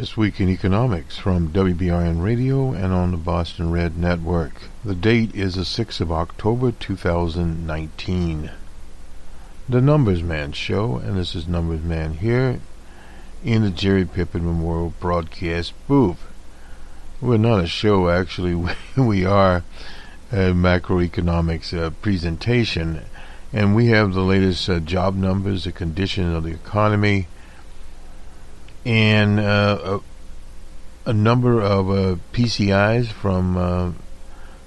This Week in Economics from WBRN Radio and on the Bostonred Network. The date is the 6th of October 2019. The Numbers Man Show, and this is Numbers Man here in the Jerry Pippin Memorial Broadcast booth. We're not a show, actually. We are a macroeconomics presentation, and we have the latest job numbers, the condition of the economy, and a number of PCIs from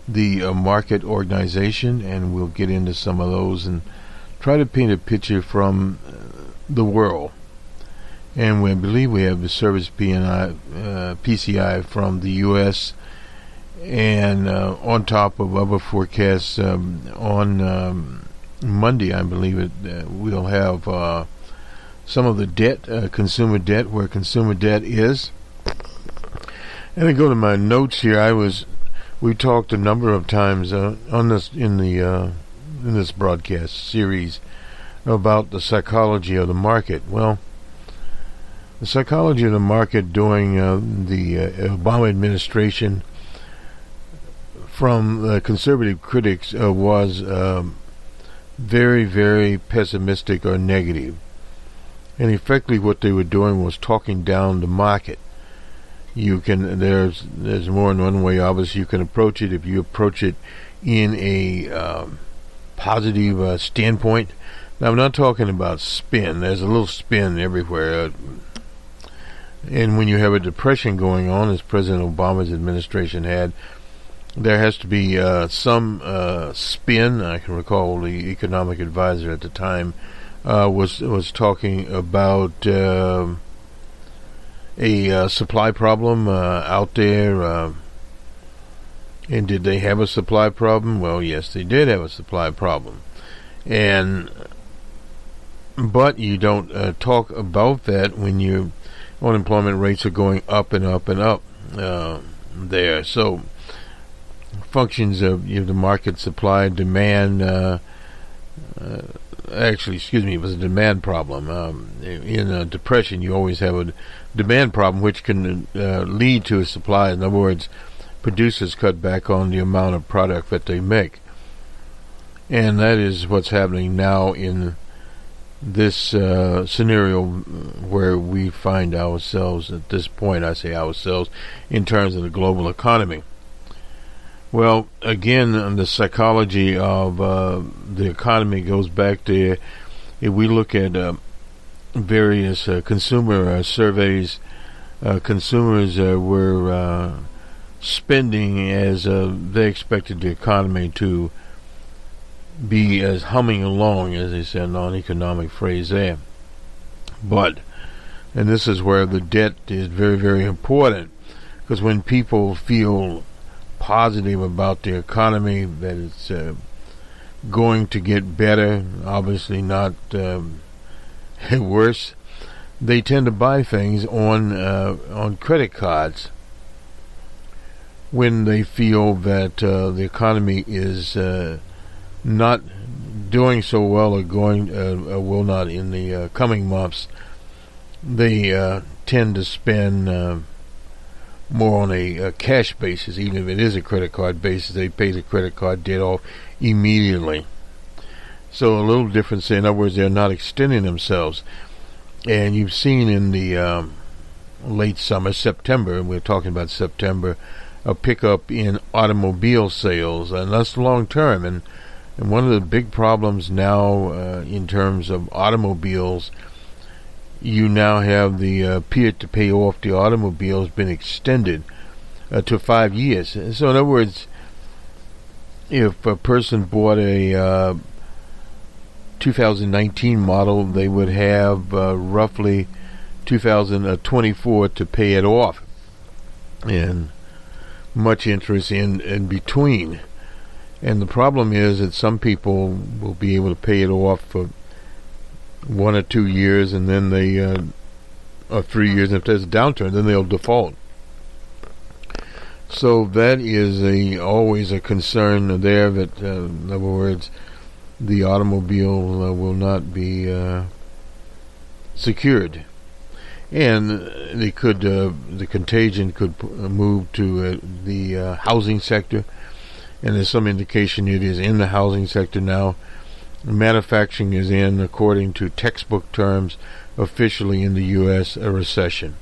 the market organization, and we'll get into some of those and try to paint a picture from the world. And we believe we have the service PCI from the U.S., and on top of other forecasts on Monday, I believe we'll have some of the debt, consumer debt, where consumer debt is. And I go to my notes here. We talked a number of times on this in this broadcast series about the psychology of the market. Well, the psychology of the market during the Obama administration, from the conservative critics, was very, very pessimistic or negative. And effectively what they were doing was talking down the market. There's more than one way, obviously, you can approach it. If you approach it in a positive standpoint. Now, I'm not talking about spin. There's a little spin everywhere. And when you have a depression going on, as President Obama's administration had, there has to be some spin. I can recall the economic advisor at the time was talking about a supply problem out there. And did they have a supply problem? Well, yes, they did have a supply problem. But you don't talk about that when your unemployment rates are going up and up and up there. So functions of the market, supply, demand. It was a demand problem. In a depression, you always have a demand problem, which can lead to a supply. In other words, producers cut back on the amount of product that they make. And that is what's happening now in this scenario where we find ourselves at this point. I say ourselves in terms of the global economy. Well, again, the psychology of the economy goes back to, if we look at various consumer surveys, consumers were spending as they expected the economy to be as humming along, as they said, a non-economic phrase there. But, and this is where the debt is very, very important, because when people feel positive about the economy, that it's going to get better, obviously not worse, they tend to buy things on credit cards when they feel that the economy is not doing so well, or will not in the coming months. They tend to spend more on a cash basis. Even if it is a credit card basis, they pay the credit card debt off immediately. So a little difference. In other words, they're not extending themselves. And you've seen in the late summer, September, and we're talking about September, a pickup in automobile sales, and that's long term. And one of the big problems now in terms of automobiles, you now have the period to pay off the automobile has been extended to 5 years. So in other words, if a person bought a 2019 model, they would have roughly 2024 to pay it off, and much interest in between. And the problem is that some people will be able to pay it off for 1 or 2 years, and then they or 3 years, and if there's a downturn, then they'll default. So that is always a concern there, that in other words, the automobile will not be secured. and the contagion could move to the housing sector, and there's some indication it is in the housing sector now. Manufacturing is in, according to textbook terms, officially in the U.S., a recession.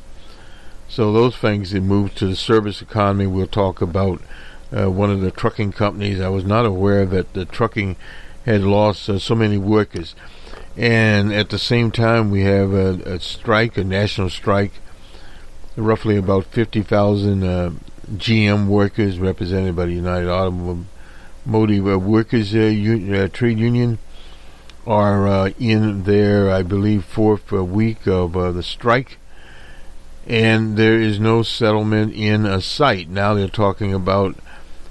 So those things that move to the service economy. We'll talk about one of the trucking companies. I was not aware that the trucking had lost so many workers. And at the same time, we have a strike, a national strike. Roughly about 50,000 GM workers, represented by the United Automotive Workers Trade Union, are in their, I believe, fourth week of the strike. And there is no settlement in sight. Now they're talking about,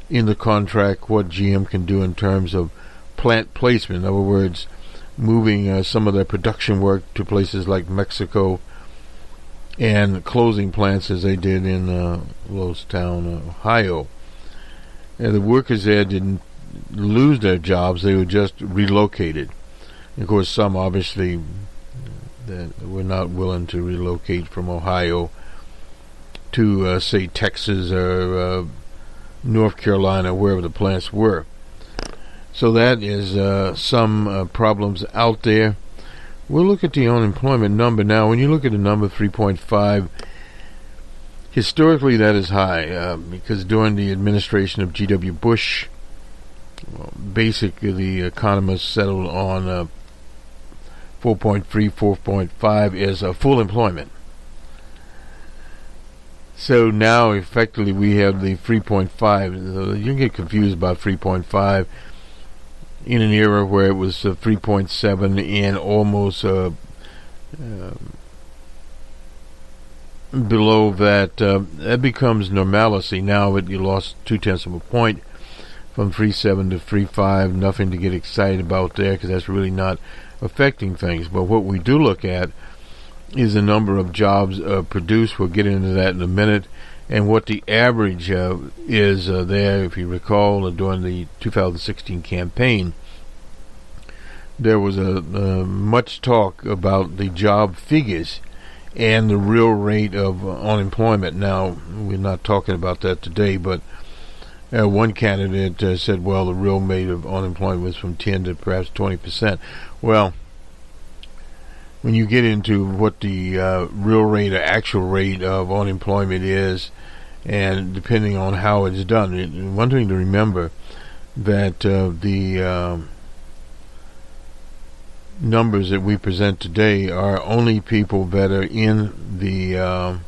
in the contract, what GM can do in terms of plant placement. In other words, moving some of their production work to places like Mexico, and closing plants as they did in Lordstown, Ohio. And the workers there didn't lose their jobs, they were just relocated. Of course, some obviously that were not willing to relocate from Ohio to, say, Texas or North Carolina, wherever the plants were. So that is some problems out there. We'll look at the unemployment number now. When you look at the number 3.5, historically that is high because during the administration of G.W. Bush, basically the economists settled on 4.3, 4.5 as full employment. So now effectively we have the 3.5. You can get confused about 3.5 in an era where it was 3.7 and almost below that. That becomes normalcy now, but you lost 0.2 of a point from 3.7 to 3.5. Nothing to get excited about there because that's really not affecting things. But what we do look at is the number of jobs produced. We'll get into that in a minute. And what the average is there. If you recall, during the 2016 campaign, there was much talk about the job figures and the real rate of unemployment. Now, we're not talking about that today, but one candidate said, well, the real rate of unemployment was from 10 to perhaps 20%. Well, when you get into what the real rate or actual rate of unemployment is, and depending on how it's done, one thing to remember that the numbers that we present today are only people that are in the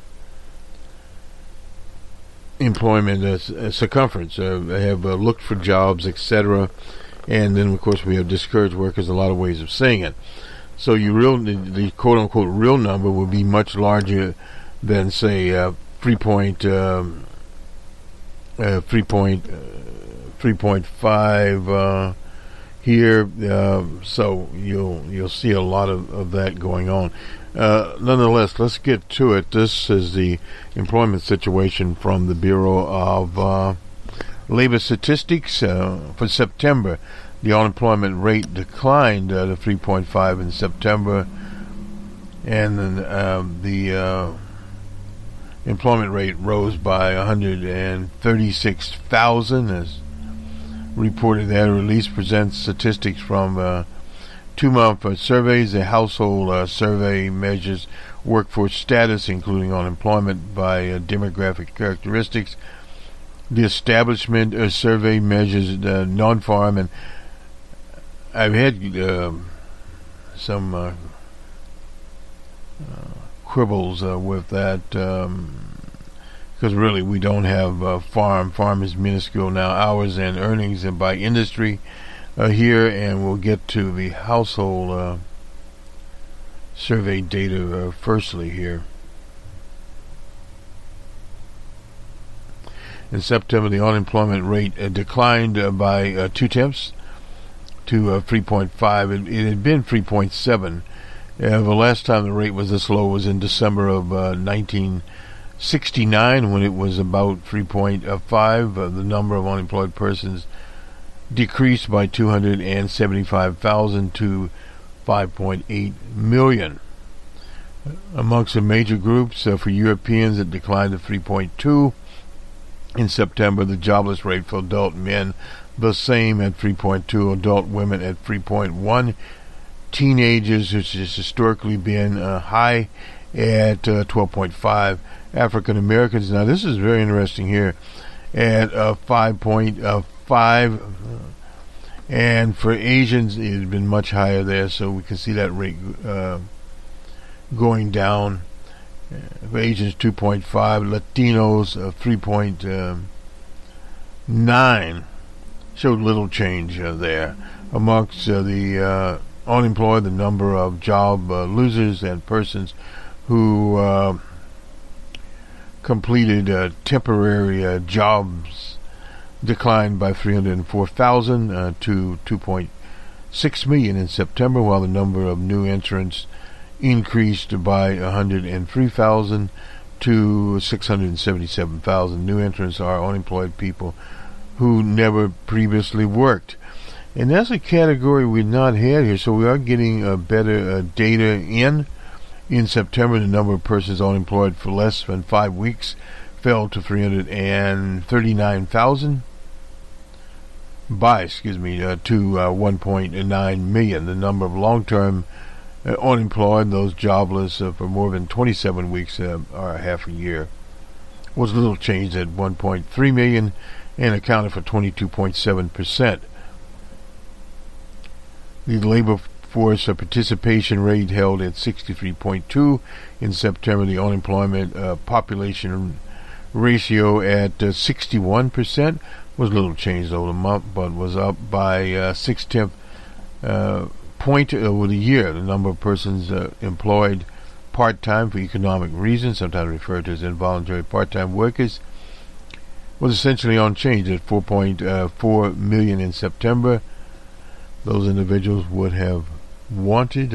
employment circumference, have looked for jobs, etc. And then, of course, we have discouraged workers. A lot of ways of saying it. So the quote-unquote real number will be much larger than, say, 3.5 here. So you'll see a lot of that going on. Nonetheless, let's get to it. This is the employment situation from the Bureau of Labor Statistics for September. The unemployment rate declined to 3.5 in September, and then the employment rate rose by 136,000, as reported there. The release presents statistics from 2-month surveys. The household survey measures workforce status, including unemployment by demographic characteristics. The establishment survey measures non-farm, and I've had some quibbles with that because really we don't have farm. Farm is minuscule now. Hours and earnings and by industry here, and we'll get to the household survey data firstly here. In September, the unemployment rate declined by 0.2 to 3.5. It had been 3.7. The last time the rate was this low was in December of 1969, when it was about 3.5. The number of unemployed persons decreased by 275,000 to 5.8 million. Amongst the major groups, for Europeans, it declined to 3.2. In September, the jobless rate for adult men, the same at 3.2. Adult women at 3.1. Teenagers, which has historically been high, at 12.5. African Americans, now this is very interesting here, at 5.5. And for Asians, it has been much higher there, so we can see that rate going down. For Asians, 2.5. Latinos, 3.9. Showed little change there. Amongst the unemployed, the number of job losers and persons who completed temporary jobs declined by 304,000 to 2.6 million in September, while the number of new entrants increased by 103,000 to 677,000. New entrants are unemployed people who never previously worked. And that's a category we've not had here, so we are getting better data in. In September, the number of persons unemployed for less than 5 weeks fell to 339,000 to 1.9 million. The number of long-term unemployed, those jobless for more than 27 weeks or half a year, was little changed at 1.3 million and accounted for 22.7%. The labor force participation rate held at 63.2 in September. The unemployment population ratio at 61% was little changed over the month, but was up by 6/10 point over the year. The number of persons employed part-time for economic reasons, sometimes referred to as involuntary part-time workers, was essentially unchanged at 4.4 million in September. Those individuals would have wanted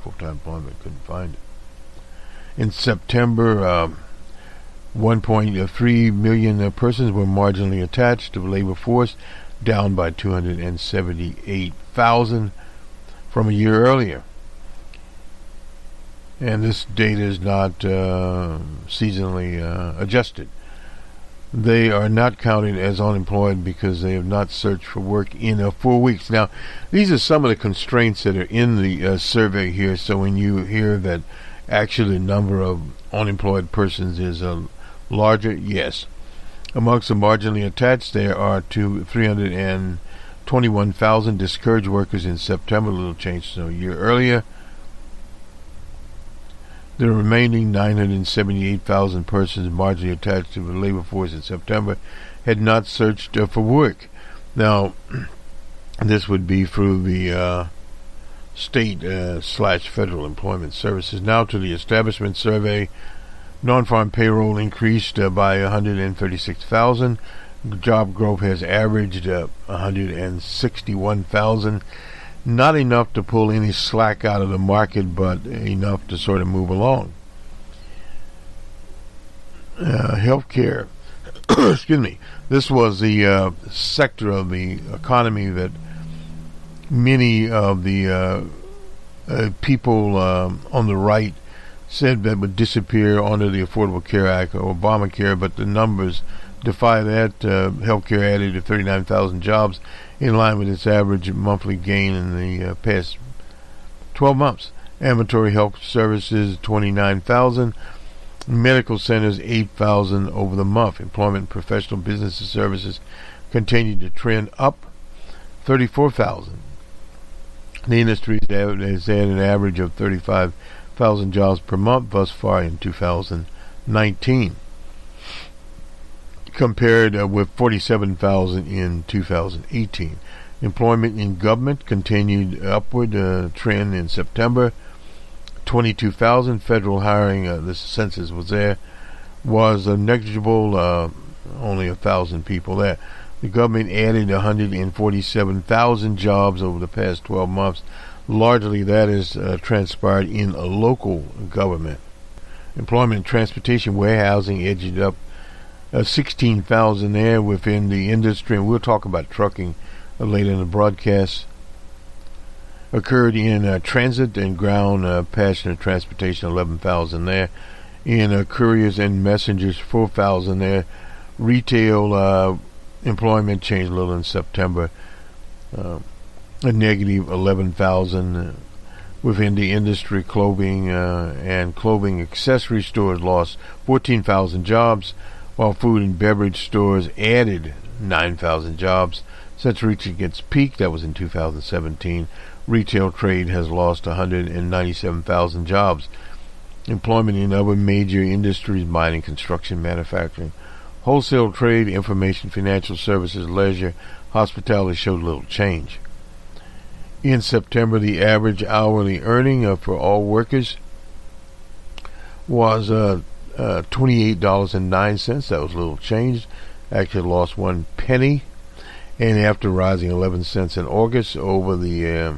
full-time employment, couldn't find it. In September, 1.3 million persons were marginally attached to the labor force, down by 278,000 from a year earlier. And this data is not seasonally adjusted. They are not counted as unemployed because they have not searched for work in 4 weeks. Now, these are some of the constraints that are in the survey here. So when you hear that actually the number of unemployed persons is larger, yes. Amongst the marginally attached, there are 321,000 discouraged workers in September, a little change from a year earlier. The remaining 978,000 persons marginally attached to the labor force in September had not searched for work. Now, this would be through the state/federal employment services. Now to the establishment survey. Non-farm payroll increased by 136,000. Job growth has averaged 161,000. Not enough to pull any slack out of the market, but enough to sort of move along. Healthcare. Excuse me. This was the sector of the economy that many of the people on the right said that would disappear under the Affordable Care Act or Obamacare, but the numbers defy that. Healthcare added to 39,000 jobs, in line with its average monthly gain in the past 12 months. Ambulatory health services, 29,000. Medical centers, 8,000 over the month. Employment, professional business services continued to trend up, 34,000. The industry has had an average of 35,000 jobs per month thus far in 2019. Compared with 47,000 in 2018. Employment in government continued upward trend in September. 22,000 federal hiring, the census was there, was negligible, only 1,000 people there. The government added 147,000 jobs over the past 12 months. Largely that has transpired in a local government. Employment in transportation, warehousing edged up 16,000 there within the industry, and we'll talk about trucking later in the broadcast. occurred in transit and ground passenger transportation, 11,000 there. In couriers and messengers, 4,000 there. Retail employment changed a little in September, a negative 11,000. Within the industry, clothing and clothing accessory stores lost 14,000 jobs, while food and beverage stores added 9,000 jobs. Since reaching its peak, that was in 2017, retail trade has lost 197,000 jobs. Employment in other major industries, mining, construction, manufacturing, wholesale trade, information, financial services, leisure, hospitality showed little change. In September, the average hourly earning for all workers was $28.09. That was a little change. Actually lost 1 penny. And after rising 11 cents in August, over the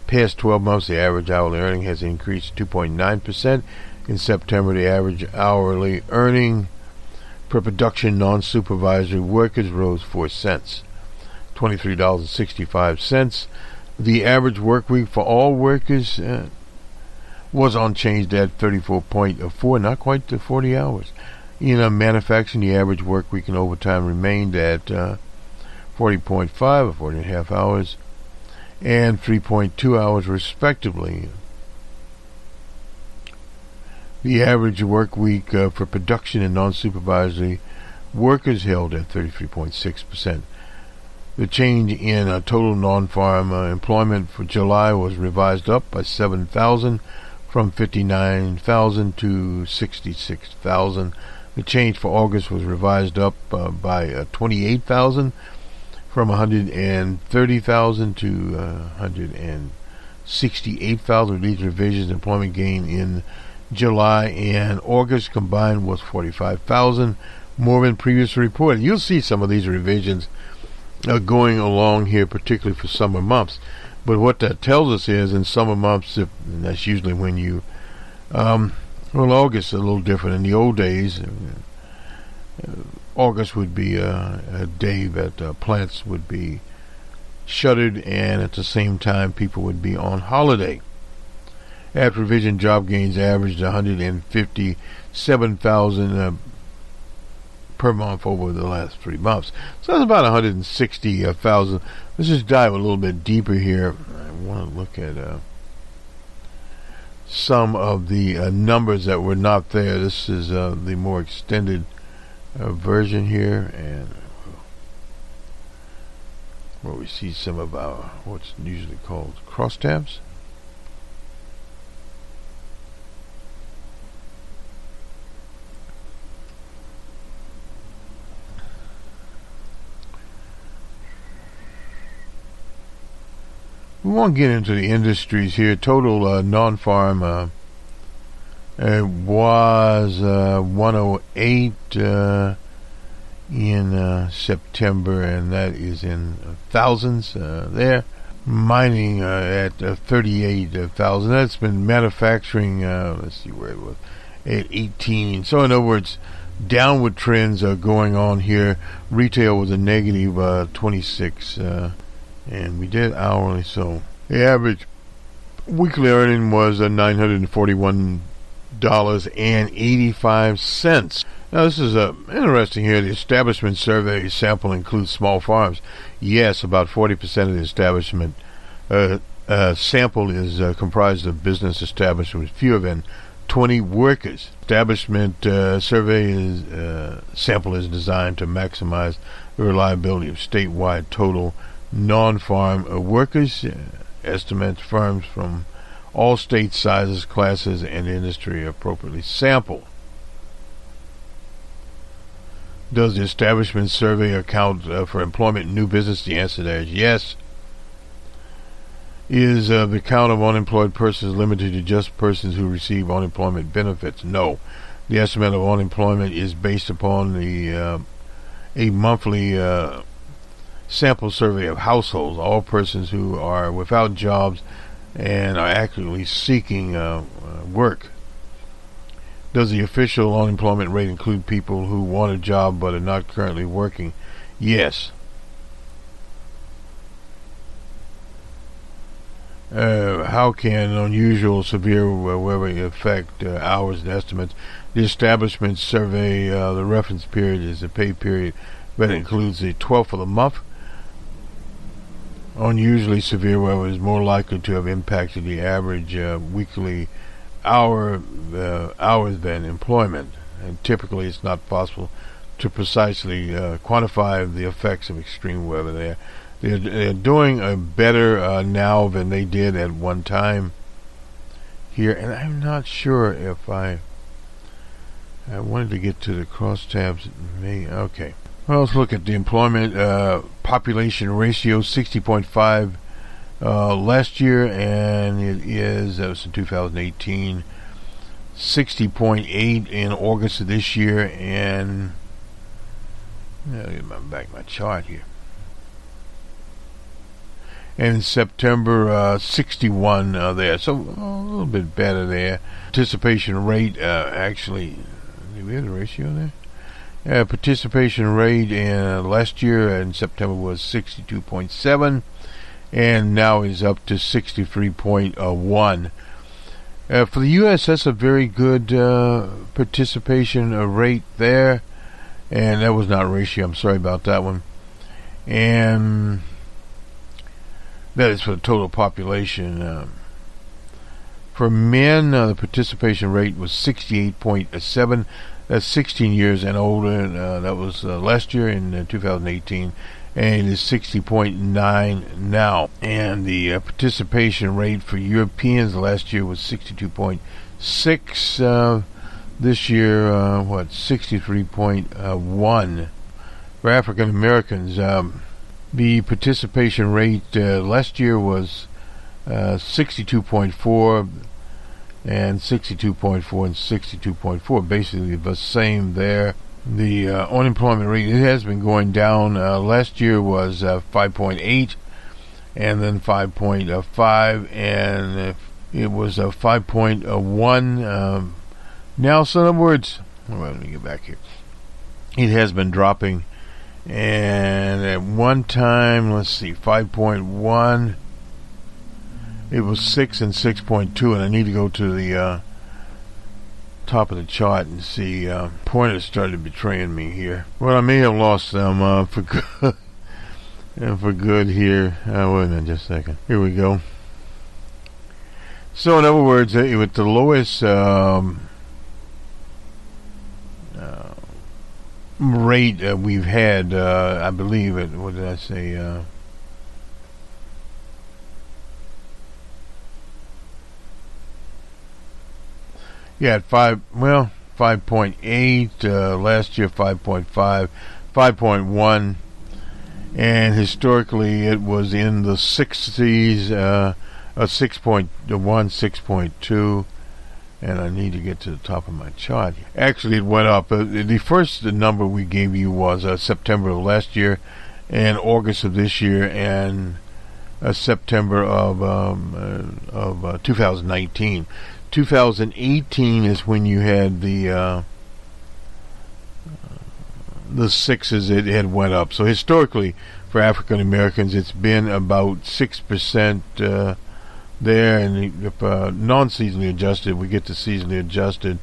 past 12 months, the average hourly earning has increased 2.9%. In September, the average hourly earning per production non-supervisory workers rose 4 cents. $23.65. The average work week for all workers was unchanged at 34.4, not quite to 40 hours. In manufacturing, the average work week and overtime remained at 40.5 or 40 and a half hours and 3.2 hours respectively. The average work week for production and non-supervisory workers held at 33.6%. The change in total non-farm employment for July was revised up by 7,000 from 59,000 to 66,000. The change for August was revised up by 28,000 from 130,000 to 168,000. These revisions, employment gain in July and August combined was 45,000 more than previously reported. You'll see some of these revisions going along here, particularly for summer months. But what that tells us is, in summer months, and that's usually when you, August is a little different. In the old days, August would be a day that plants would be shuttered, and at the same time, people would be on holiday. After revision, job gains averaged 157,000 per month over the last 3 months. So that's about 160,000. Let's just dive a little bit deeper here. I want to look at some of the numbers that were not there. This is the more extended version here, and where we see some of our what's usually called crosstabs. We won't get into the industries here. Total non-farm was 108 in September, and that is in thousands there. Mining at 38,000. That's been manufacturing, let's see where it was, at 18. So in other words, downward trends are going on here. Retail was a negative 26, and we did hourly, so the average weekly earning was $941.85. Now this is interesting here. The establishment survey sample includes small farms. Yes, about 40% of the establishment sample is comprised of business establishments with fewer than 20 workers. Establishment survey sample is designed to maximize the reliability of statewide total non-farm workers. Estimates firms from all state sizes, classes, and industry appropriately sample. Does the establishment survey account for employment in new business? The answer there is yes. Is the count of unemployed persons limited to just persons who receive unemployment benefits? No. The estimate of unemployment is based upon a monthly sample survey of households, all persons who are without jobs and are actively seeking work. Does the official unemployment rate include people who want a job but are not currently working? Yes. How can unusual severe weather affect hours and estimates? The establishment survey, the reference period is the pay period, but it includes the 12th of the month. Unusually severe weather is more likely to have impacted the average weekly hours than employment, and typically it's not possible to precisely quantify the effects of extreme weather there. They're doing better now than they did at one time here, and I'm not sure if I wanted to get to the crosstabs. Okay. Well, let's look at the employment population ratio, 60.5 last year, and it is, that was in 2018, 60.8 in August of this year, and I'll get back my chart here. And in September, 61 there, so a little bit better there. Participation rate, actually, do we have the ratio there? Participation rate last year in September was 62.7, and now is up to 63.1. For the U.S., that's a very good participation rate there, and that was not ratio. I'm sorry about that one. And that is for the total population. For men, the participation rate was 68.7. That's 16 years and older. That was last year in 2018, and it is 60.9 now. And the participation rate for Europeans last year was 62.6. This year, 63.1. For African Americans, the participation rate last year was 62.4 and 62.4 and 62.4, basically the same there. The unemployment rate, it has been going down. Last year was 5.8, and then 5.5, and it was 5.1 now. So in other words, well, let me get back here. It has been dropping, and at one time, let's see, 5.1, it was 6 and 6.2, and I need to go to the top of the chart and see. Pointers started betraying me here. Well, I may have lost them for good. And for good here. Wait a minute, just a second. Here we go. So in other words, with the lowest rate we've had, I believe it, what did I say? Yeah, at 5.8, last year 5.5, 5.1, and historically it was in the 60s, 6.1, 6.2, and I need to get to the top of my chart. Actually, it went up. The first number we gave you was September of last year, and August of this year, and September of 2019. 2018 is when you had the sixes. It had went up. So historically, for African Americans, it's been about 6% there. And if non-seasonally adjusted, we get to seasonally adjusted.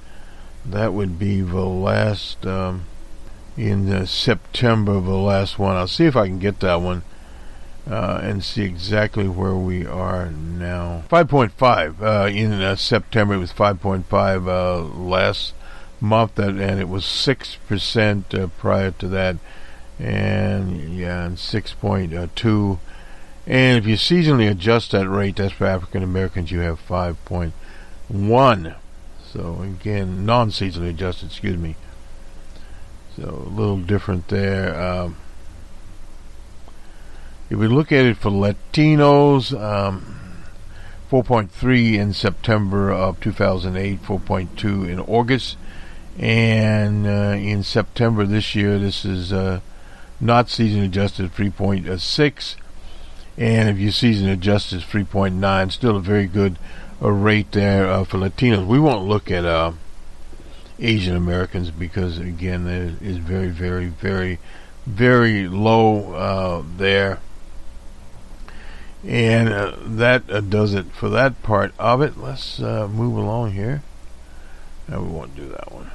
That would be the last in September. The last one. I'll see if I can get that one. And see exactly where we are now. 5.5 in September. It was 5.5 last month, and it was 6% prior to that, and 6.2. And if you seasonally adjust that rate, that's for African Americans, you have 5.1. So again, non-seasonally adjusted. Excuse me. So a little different there. If we look at it for Latinos, 4.3 in September of 2008, 4.2 in August, and in September this year, this is not season adjusted, 3.6, and if you season adjusted, 3.9. Still a very good rate there for Latinos. We won't look at Asian Americans because, again, it is very, very, very, very low there. And that does it for that part of it. Let's move along here. No, we won't do that one.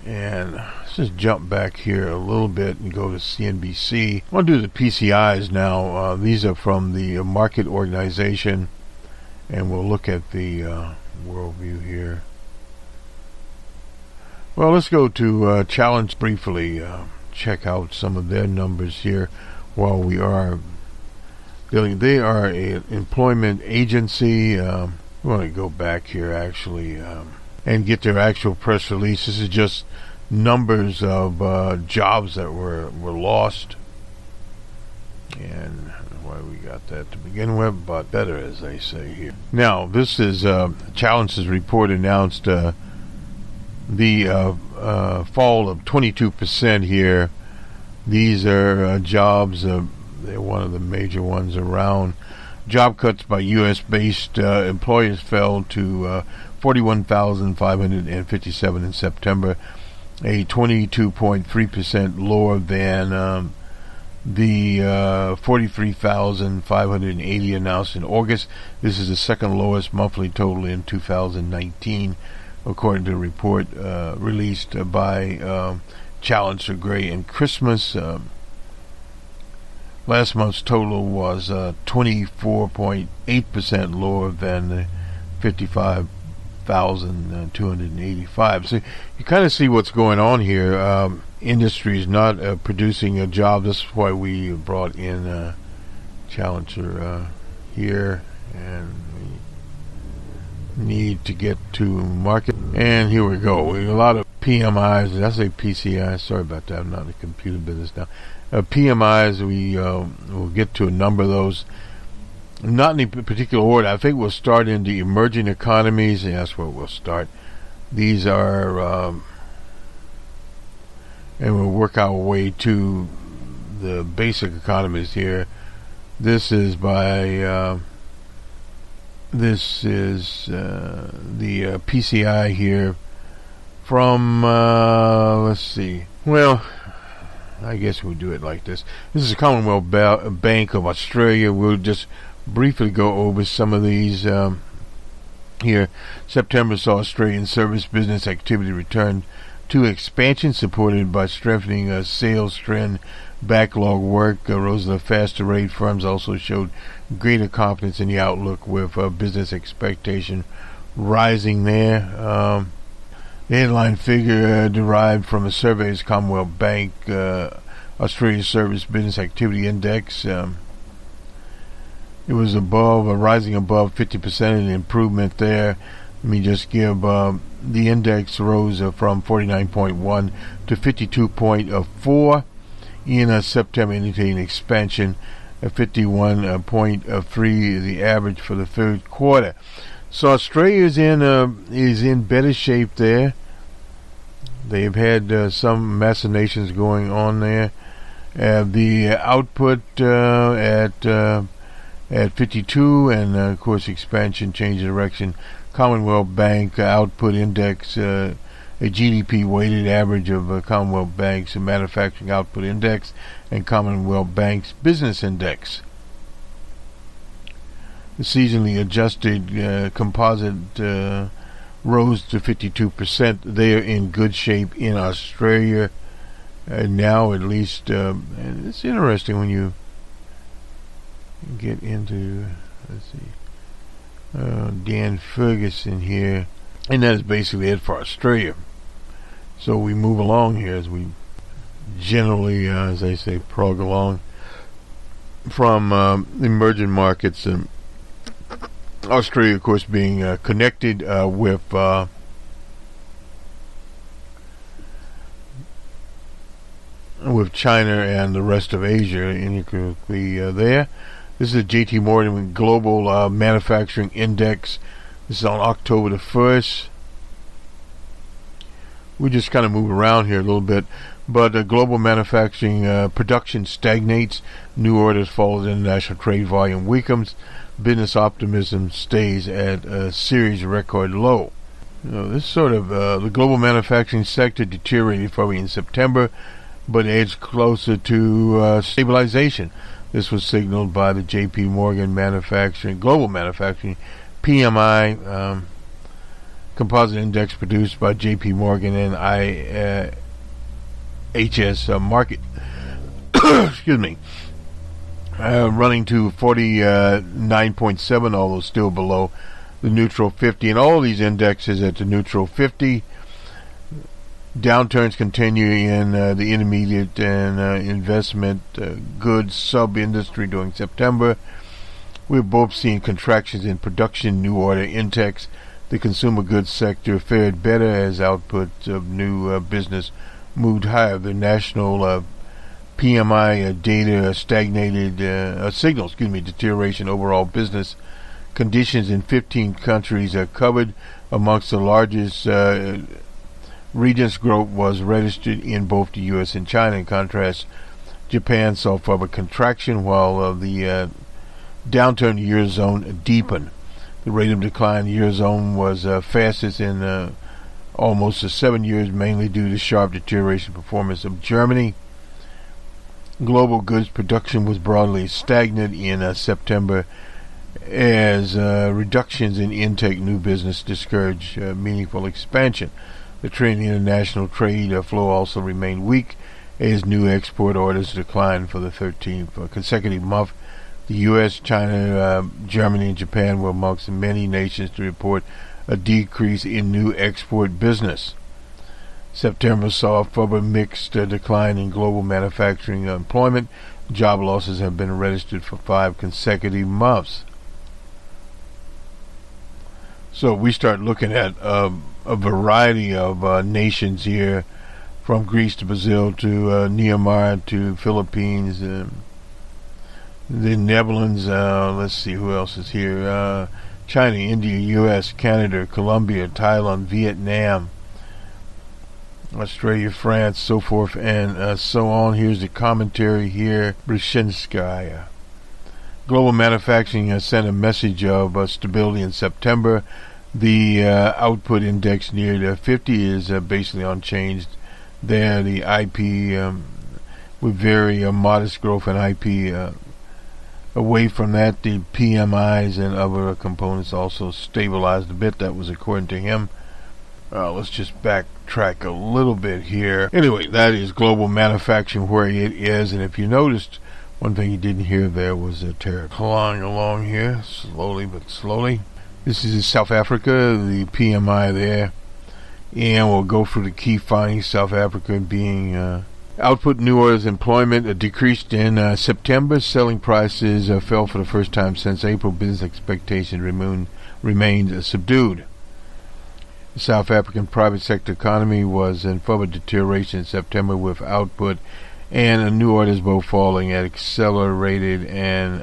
And let's just jump back here a little bit and go to CNBC. I want to do the PCIs now. These are from the market organization, and we'll look at the world view here. Well, let's go to Challenge briefly. Check out some of their numbers here while we are building. They are an employment agency. We want to go back here actually and get their actual press release. This is just numbers of jobs that were lost. And why we got that to begin with, but better, as they say here. Now, this is Challenge's report announced the fall of 22% here. These are jobs, they're one of the major ones around. Job cuts by U.S.-based employers fell to 41,557 in September, a 22.3% lower than the 43,580 announced in August. This is the second lowest monthly total in 2019, according to a report released by Challenger Gray and Christmas. Last month's total was 24.8% lower than the 55,285. So you kind of see what's going on here. Industry is not producing a job. This is why we brought in Challenger here, and we need to get to market. And here we go. A lot of PMIs. Did I say PCI? Sorry about that. I'm not in the computer business now. PMIs, we'll get to a number of those. Not in any particular order. I think we'll start in the emerging economies. And that's where we'll start. These are, and we'll work our way to the basic economies here. This is by, this is the PCI here from, let's see. Well, I guess we'll do it like this. This is the Commonwealth Bank of Australia. We'll just briefly go over some of these here. September saw Australian service business activity return to expansion, supported by strengthening sales trend. Backlog work rose at a faster rate. Firms also showed greater confidence in the outlook, with business expectation rising there. The headline figure derived from a survey is Commonwealth Bank Australia Service Business Activity Index. It was rising above 50%, an improvement there. Let me just give the index rose from 49.1 to 52.4 in September, indicating expansion at 51.3, the average for the third quarter. So Australia is in better shape there. They've had some machinations going on there. The output at 52, and of course expansion changed direction. Commonwealth Bank output index, a GDP weighted average of Commonwealth Bank's manufacturing output index and Commonwealth Bank's business index. The seasonally adjusted composite rose to 52%. They are in good shape in Australia now, at least. And it's interesting when you get into, let's see, Dan Ferguson here, and that is basically it for Australia. So we move along here as we generally, as they say, prog along from emerging markets. And Australia, of course, being connected with China and the rest of Asia, unequally there. This is the J.T. Morgan Global Manufacturing Index. This is on October the 1st. We just kind of move around here a little bit, but global manufacturing production stagnates. New orders fall as international trade volume weakens. Business optimism stays at a series record low. This sort of the global manufacturing sector deteriorated probably in September but edged closer to stabilization. This was signaled by the J.P. Morgan Global Manufacturing PMI composite index produced by J.P. Morgan and IHS Market. Excuse me. Running to 49.7, although still below the neutral 50. And all of these indexes at the neutral 50. Downturns continue in the intermediate and investment goods sub-industry during September. We're both seeing contractions in production, new order intakes. The consumer goods sector fared better as output of new business moved higher. The national PMI data signals deterioration overall business conditions in 15 countries are covered. Amongst the largest regions, growth was registered in both the U.S. and China. In contrast, Japan saw further contraction while the downturn in the Eurozone deepened. The rate of decline in the Eurozone was fastest in almost 7 years, mainly due to sharp deterioration performance of Germany. Global goods production was broadly stagnant in September as reductions in intake new business discouraged meaningful expansion. The trend in international trade flow also remained weak as new export orders declined for the 13th consecutive month. The U.S., China, Germany, and Japan were amongst many nations to report a decrease in new export business. September saw a further mixed decline in global manufacturing employment. Job losses have been registered for 5 consecutive months. So we start looking at a variety of nations here, from Greece to Brazil to Myanmar to Philippines, the Netherlands. Let's see who else is here. China, India, U.S., Canada, Colombia, Thailand, Vietnam, Australia, France, so forth, and so on. Here's the commentary here. Brzezinskaya. Global manufacturing sent a message of stability in September. The output index near the 50 is basically unchanged there. The IP with very modest growth in IP. Away from that, the PMIs and other components also stabilized a bit. That was according to him. Let's just backtrack a little bit here. Anyway, that is global manufacturing where it is. And if you noticed, one thing you didn't hear there was a tariff. Flying along here, slowly but slowly. This is South Africa, the PMI there. And we'll go through the key findings. South Africa being output, new orders, employment decreased in September. Selling prices fell for the first time since April. Business expectations remained subdued. The South African private sector economy was in further deterioration in September, with output and new orders both falling at accelerated and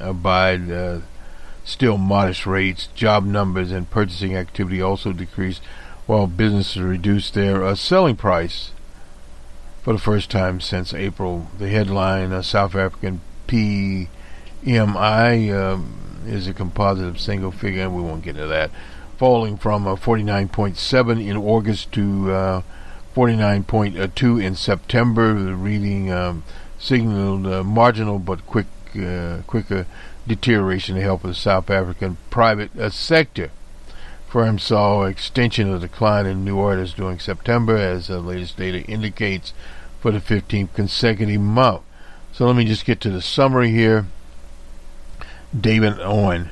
still modest rates. Job numbers and purchasing activity also decreased, while businesses reduced their selling price for the first time since April. The headline, South African PMI, is a composite of single figure, and we won't get into that, falling from 49.7 in August to 49.2 in September. The reading signaled marginal but quicker deterioration in the health of the South African private sector. Firms saw extension of the decline in new orders during September, as the latest data indicates, for the 15th consecutive month. So let me just get to the summary here. David Owen,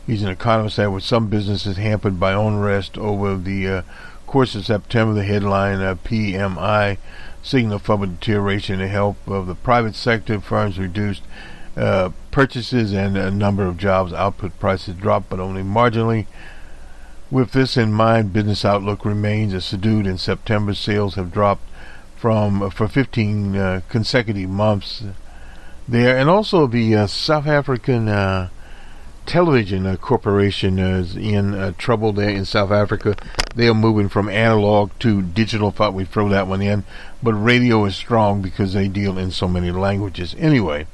he's an economist that with some businesses hampered by unrest over the course of September. The headline, PMI, signaled further deterioration in the health of the private sector. Firms reduced purchases and a number of jobs. Output prices dropped, but only marginally. With this in mind, business outlook remains subdued. In September, sales have dropped for 15 consecutive months there. And also the South African television corporation is in trouble there in South Africa. They are moving from analog to digital. Thought we'd throw that one in, but radio is strong because they deal in so many languages. Anyway,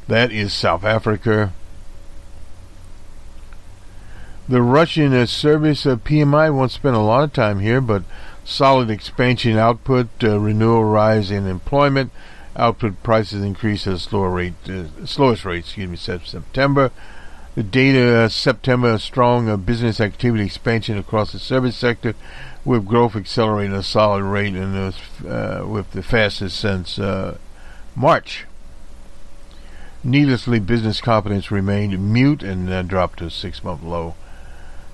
that is South Africa. The Russian service PMI, won't spend a lot of time here, but solid expansion output, renewal rise in employment, output prices increase at a slowest rate, since September. The data September, strong business activity expansion across the service sector, with growth accelerating at a solid rate, and with the fastest since March. Needlessly, business confidence remained mute and dropped to a 6-month low.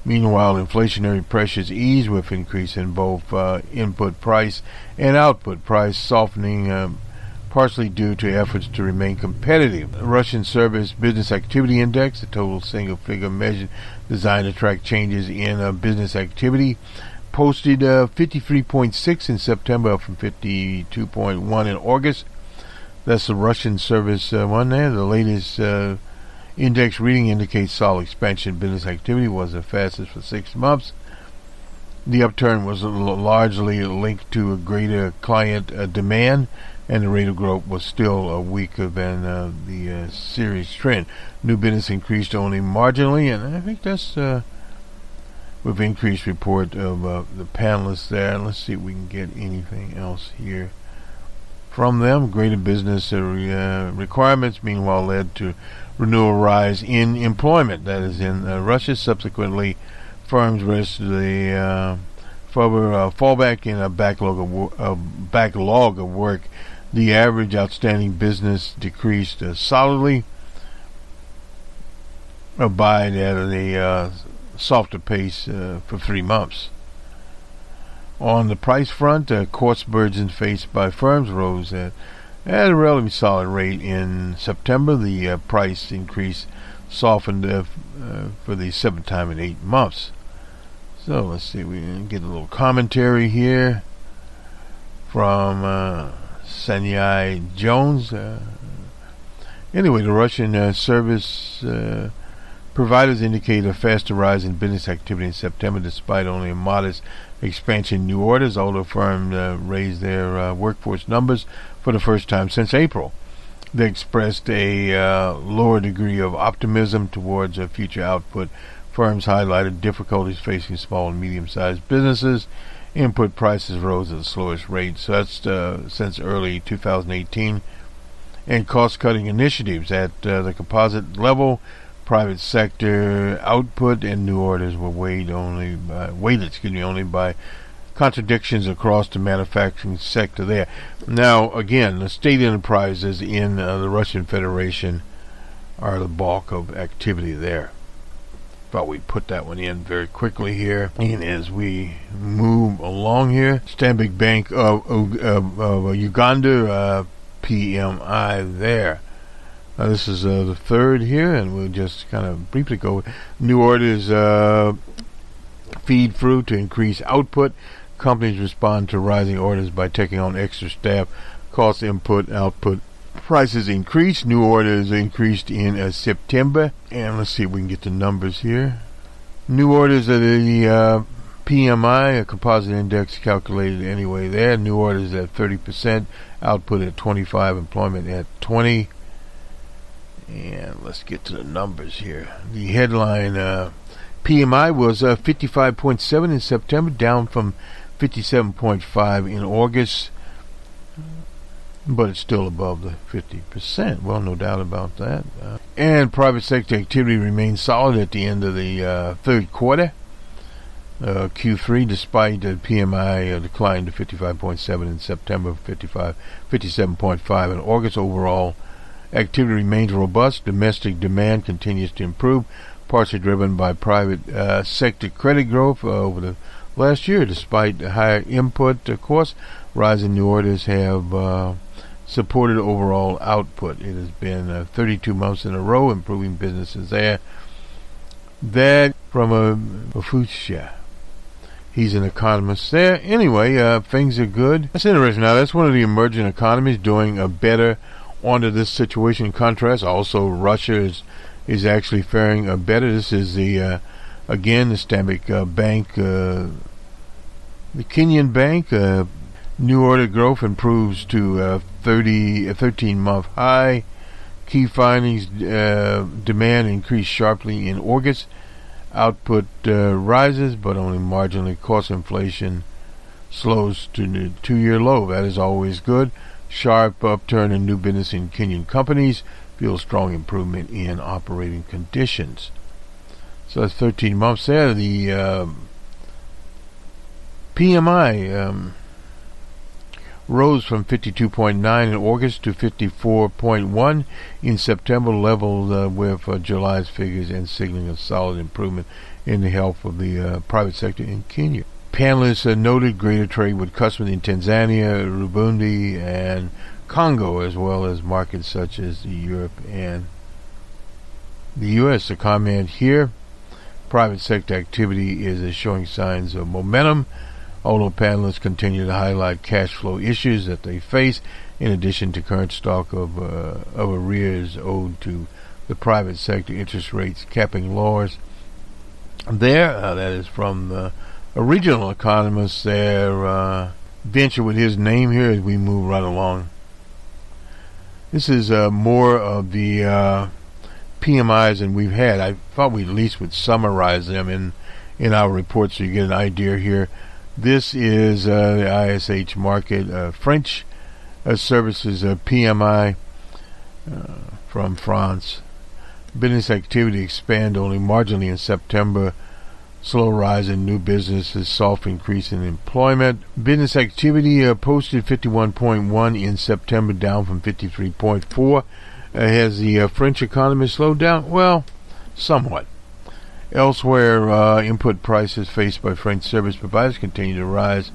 Meanwhile, inflationary pressures eased with increase in both input price and output price, softening partially due to efforts to remain competitive. The Russian Service Business Activity Index, a total single-figure measure designed to track changes in business activity, posted 53.6 in September, up from 52.1 in August. That's the Russian Service one there. The latest index reading indicates solid expansion. Business activity was the fastest for 6 months. The upturn was largely linked to a greater client demand, and the rate of growth was still weaker than the series trend. New business increased only marginally, and I think that's with increased report of the panelists there. Let's see if we can get anything else here from them. Greater business requirements, meanwhile, led to renewal rise in employment. That is in Russia. Subsequently, firms registered a further fallback in a backlog of work. The average outstanding business decreased solidly, abide at a softer pace for 3 months. On the price front, cost burdens faced by firms rose at a relatively solid rate in September. The price increase softened for the 7th time in 8 months. So let's see, we can get a little commentary here from Sanyai Jones. Anyway, the Russian service providers indicate a faster rise in business activity in September, despite only a modest expansion in new orders. Older firms raised their workforce numbers for the first time since April. They expressed a lower degree of optimism towards future output. Firms highlighted difficulties facing small and medium-sized businesses. Input prices rose at the slowest rate, so that's since early 2018. And cost-cutting initiatives at the composite level, private sector output and new orders were weighted only by contradictions across the manufacturing sector there. Now, again, the state enterprises in the Russian Federation are the bulk of activity there. Thought we'd put that one in very quickly here. And as we move along here, Stanbic Bank of Uganda, PMI there. This is the third here, and we'll just kind of briefly go. New orders feed through to increase output. Companies respond to rising orders by taking on extra staff. Cost input, output prices increased. New orders increased in September. And let's see if we can get the numbers here. New orders at the PMI, a composite index calculated anyway there. New orders at 30%, output at 25%, employment at 20%. And let's get to the numbers here. The headline PMI was 55.7 in September, down from 57.5 in August, but it's still above the 50%. Well, no doubt about that. And private sector activity remained solid at the end of the third quarter, Q3, despite the PMI decline to 55.7 in September, 57.5 in August. Overall activity remains robust. Domestic demand continues to improve, partially driven by private sector credit growth over the last year. Despite the higher input costs, rising new orders have supported overall output. It has been 32 months in a row improving businesses there. That from a Fuchsia. He's an economist there. Anyway, things are good. That's interesting. Now, that's one of the emerging economies doing better under this situation. In contrast, also Russia is actually faring better. This is the again the Stanbic Bank, the Kenyan bank. New order growth improves to a 13-month high. Key findings: demand increased sharply in August. Output rises, but only marginally. Cost inflation slows to the 2-year low. That is always good. Sharp upturn in new business in Kenyan companies. Feel strong improvement in operating conditions. So that's 13 months there. The PMI rose from 52.9 in August to 54.1 in September, leveled with July's figures and signaling a solid improvement in the health of the private sector in Kenya. Panelists noted greater trade with customers in Tanzania, Burundi, and Congo, as well as markets such as Europe and the U.S. The comment here, private sector activity is showing signs of momentum, although panelists continue to highlight cash flow issues that they face, in addition to current stock of arrears owed to the private sector, interest rates capping laws. That is from a regional economist there, venture with his name here as we move right along. This is more of the PMIs than we've had. I thought we at least would summarize them in our report so you get an idea here. This is the ISH market, French services PMI from France. Business activity expand only marginally in September. Slow rise in new businesses, soft increase in employment. Business activity posted 51.1 in September, down from 53.4. Has the French economy slowed down? Well, somewhat. Elsewhere, input prices faced by French service providers continue to rise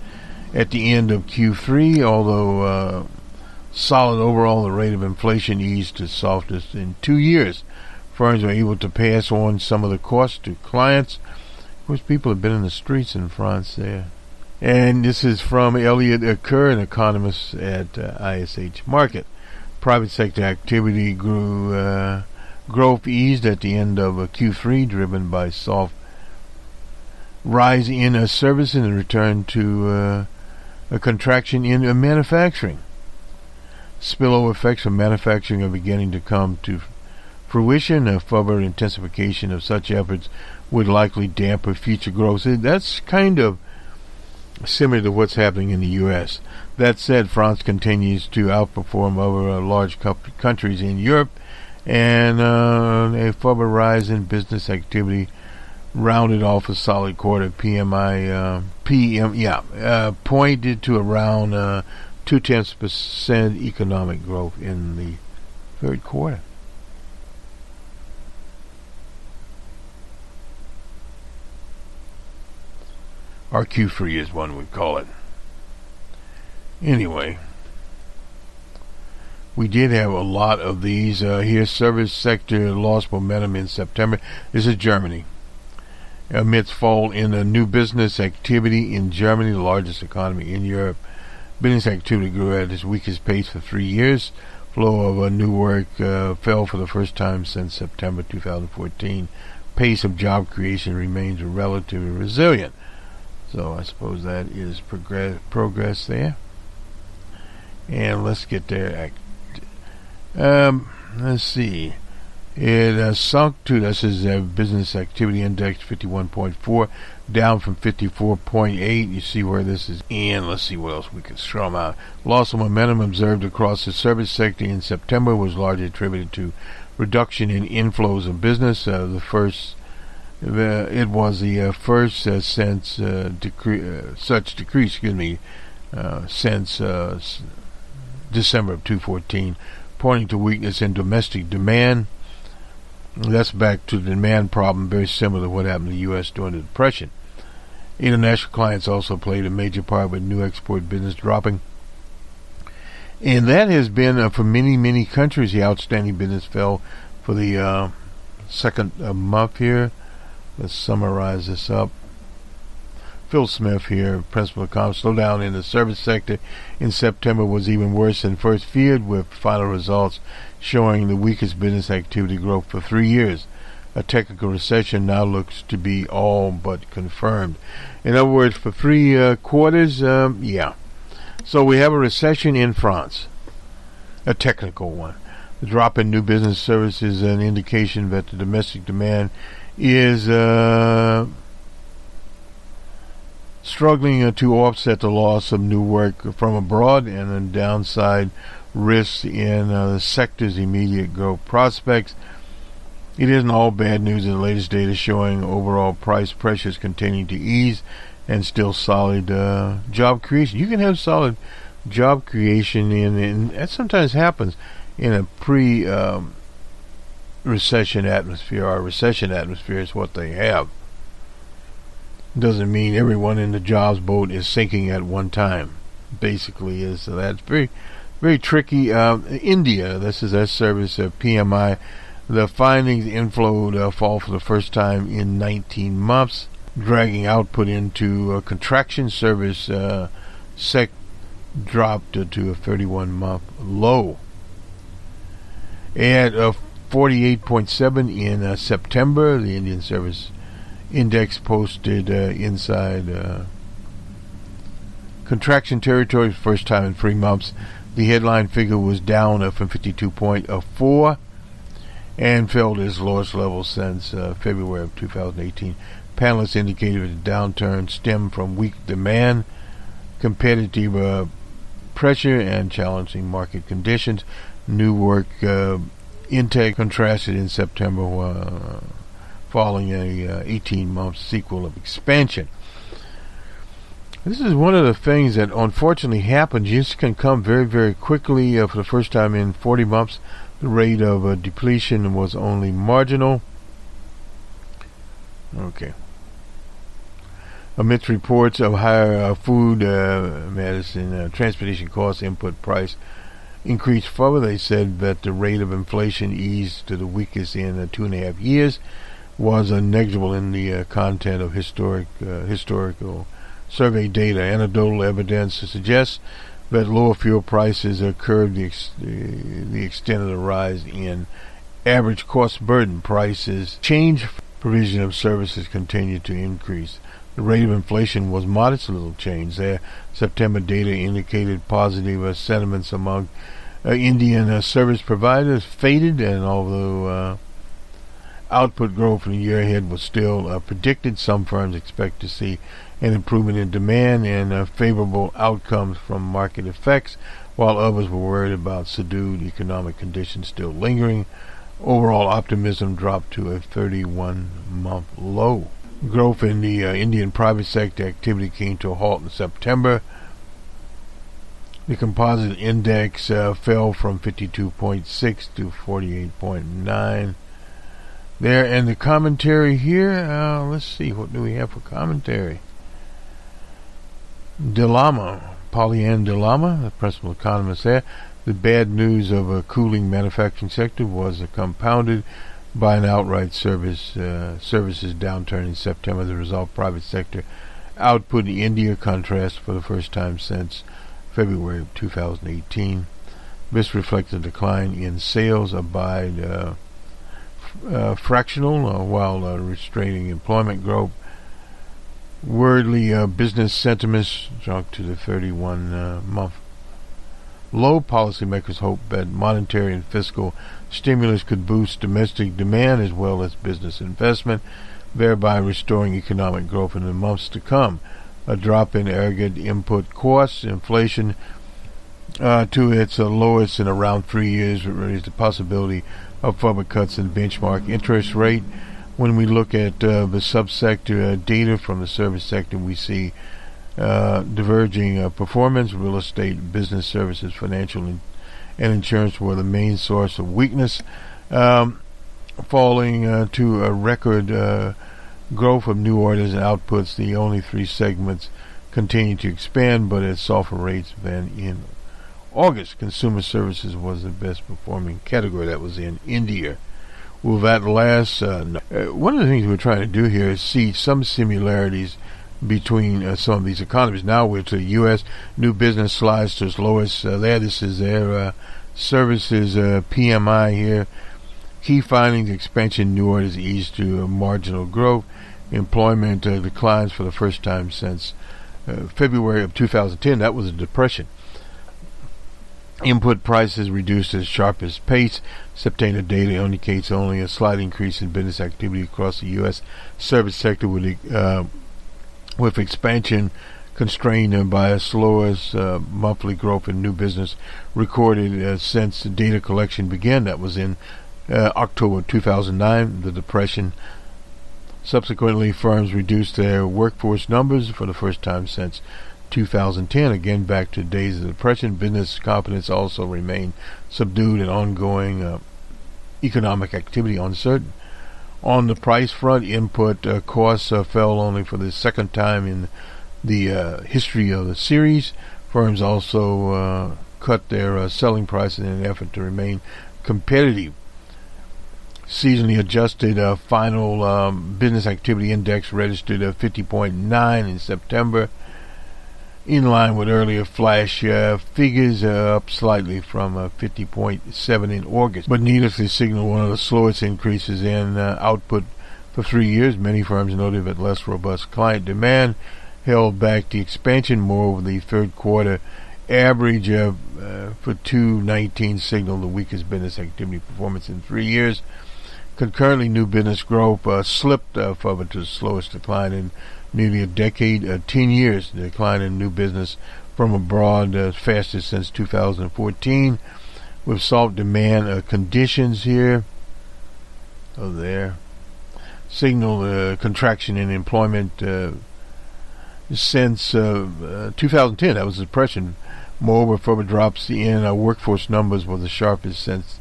at the end of Q3, although solid overall, the rate of inflation eased to softest in 2 years. Firms were able to pass on some of the costs to clients. Of course, people have been in the streets in France there. And this is from Elliot Kerr, an economist at ISH Market. Private sector activity growth eased at the end of Q3, driven by soft rise in services and return to a contraction in manufacturing. Spillover effects from manufacturing are beginning to come to fruition. A further intensification of such efforts would likely dampen future growth. That's kind of similar to what's happening in the U.S. That said, France continues to outperform other large countries in Europe, and a further rise in business activity rounded off a solid quarter. PMI pointed to around 0.2% economic growth in the third quarter. Our Q3 is one we call it. Anyway, we did have a lot of these here. Service sector lost momentum in September. This is Germany. Amidst fall in new business activity in Germany, the largest economy in Europe, business activity grew at its weakest pace for 3 years. Flow of new work fell for the first time since September 2014. Pace of job creation remains relatively resilient. So I suppose that is progress there. And let's get there. Let's see. It sunk to, this is a business activity index, 51.4, down from 54.8. You see where this is. And let's see what else we can strum out. Loss of momentum observed across the service sector in September was largely attributed to reduction in inflows of business. It was the first since such decrease, since December of 2014, pointing to weakness in domestic demand. That's back to the demand problem, very similar to what happened in the U.S. during the Depression. International clients also played a major part, with new export business dropping. And that has been, for many, many countries, the outstanding business fell for the second month here. Let's summarize this up. Phil Smith here, principal economist. Slowdown in the service sector in September was even worse than first feared, with final results showing the weakest business activity growth for 3 years. A technical recession now looks to be all but confirmed. In other words, for 3 quarters, So we have a recession in France, a technical one. The drop in new business services is an indication that the domestic demand is struggling to offset the loss of new work from abroad and the downside risks in the sector's immediate growth prospects. It isn't all bad news. The latest data showing overall price pressures continuing to ease and still solid job creation. You can have solid job creation and that sometimes happens in a recession atmosphere. Our recession atmosphere is what they have. Doesn't mean everyone in the jobs boat is sinking at one time. Basically, is so that's very, very tricky. India, this is their service PMI. The findings inflow fall for the first time in 19 months, dragging output into contraction. Service sec dropped to a 31-month low. At 48.7 in September, the Indian service index posted inside contraction territory for the first time in 3 months. The headline figure was down from 52.4 and fell to its lowest level since February of 2018. Panelists indicated the downturn stemmed from weak demand, competitive pressure, and challenging market conditions. New work intake contrasted in September following a 18-month sequel of expansion. This is one of the things that unfortunately happens. This can come very, very quickly. For the first time in 40 months, the rate of depletion was only marginal. Okay. Amidst reports of higher food, medicine, transportation costs, input price increased further, they said that the rate of inflation eased to the weakest in 2.5 years, was negligible in the content of historical survey data. Anecdotal evidence suggests that lower fuel prices curbed the extent of the rise in average cost burden. Prices change, provision of services continued to increase. The rate of inflation was modest, a little change there. September data indicated positive sentiments among Indian service providers faded, and although output growth in the year ahead was still predicted, some firms expect to see an improvement in demand and favorable outcomes from market effects, while others were worried about subdued economic conditions still lingering. Overall optimism dropped to a 31-month low. Growth in the Indian private sector activity came to a halt in September. The composite index fell from 52.6 to 48.9. There, and the commentary here, let's see, what do we have for commentary? Pollyann Delama, the principal economist there. The bad news of a cooling manufacturing sector was compounded by an outright services downturn in September. The result, private sector output in India contrast for the first time since February of 2018. This reflects a decline in sales abide fractional while restraining employment growth. Worldly business sentiments shrunk to the 31-month low. Policymakers hope that monetary and fiscal stimulus could boost domestic demand as well as business investment, thereby restoring economic growth in the months to come. A drop in aggregate input costs, inflation to its lowest in around 3 years, raised the possibility of further cuts in benchmark interest rate. When we look at the subsector data from the service sector, we see diverging performance. Real estate, business services, financial, and insurance were the main source of weakness, falling to a record growth of new orders and outputs. The only three segments continue to expand, but at softer rates than in August. Consumer services was the best performing category. That was in India. Will that last? No. One of the things we're trying to do here is see some similarities between some of these economies. Now with the U.S., new business slides to its lowest there. This is their services PMI here. Key findings: expansion, new orders eased to marginal growth. Employment declines for the first time since February of 2010. That was a depression. Input prices reduced at its sharpest pace. September data indicates only a slight increase in business activity across the U.S. service sector, with with expansion constrained by a slowest monthly growth in new business recorded since the data collection began. That was in October 2009, the Depression. Subsequently, firms reduced their workforce numbers for the first time since 2010. Again, back to days of the Depression. Business confidence also remained subdued and ongoing economic activity uncertain. On the price front, input costs fell only for the second time in the history of the series. Firms also cut their selling prices in an effort to remain competitive. Seasonally adjusted final business activity index registered 50.9 in September, in line with earlier flash figures, up slightly from 50.7 in August, but needless to signal one of the slowest increases in output for 3 years. Many firms noted that less robust client demand held back the expansion. Moreover, the third quarter average for 2019 signaled the weakest business activity performance in 3 years. Concurrently, new business growth slipped further to the slowest decline in nearly a decade. 10 years decline in new business from abroad, fastest since 2014, with soft demand conditions here. There signal contraction in employment since 2010. That was the Depression. Moreover, further drops in workforce numbers were the sharpest since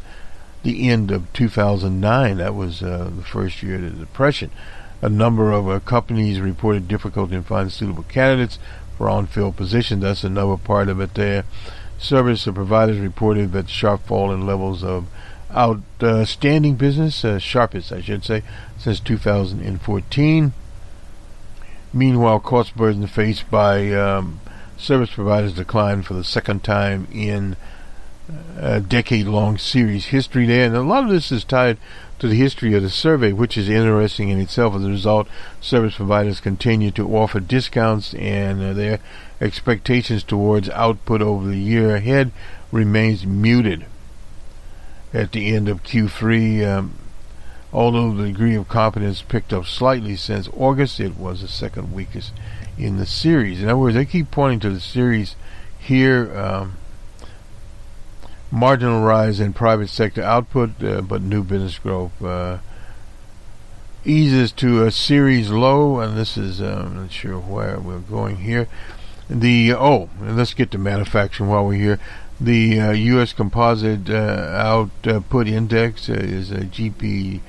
the end of 2009. That was the first year of the Depression. A number of companies reported difficulty in finding suitable candidates for on-field positions. That's another part of it there. Service providers reported that the sharp fall in levels of outstanding business, sharpest I should say, since 2014. Meanwhile, cost burden faced by service providers declined for the second time in a decade-long series history there, and a lot of this is tied to the history of the survey, which is interesting in itself. As a result, service providers continue to offer discounts, and their expectations towards output over the year ahead remains muted. At the end of Q3, although the degree of confidence picked up slightly since August, it was the second weakest in the series. In other words, they keep pointing to the series here. Marginal rise in private sector output, but new business growth eases to a series low, and this is I'm not sure where we're going here. Let's get to manufacturing while we're here. The U.S. Composite Output Index is a GPD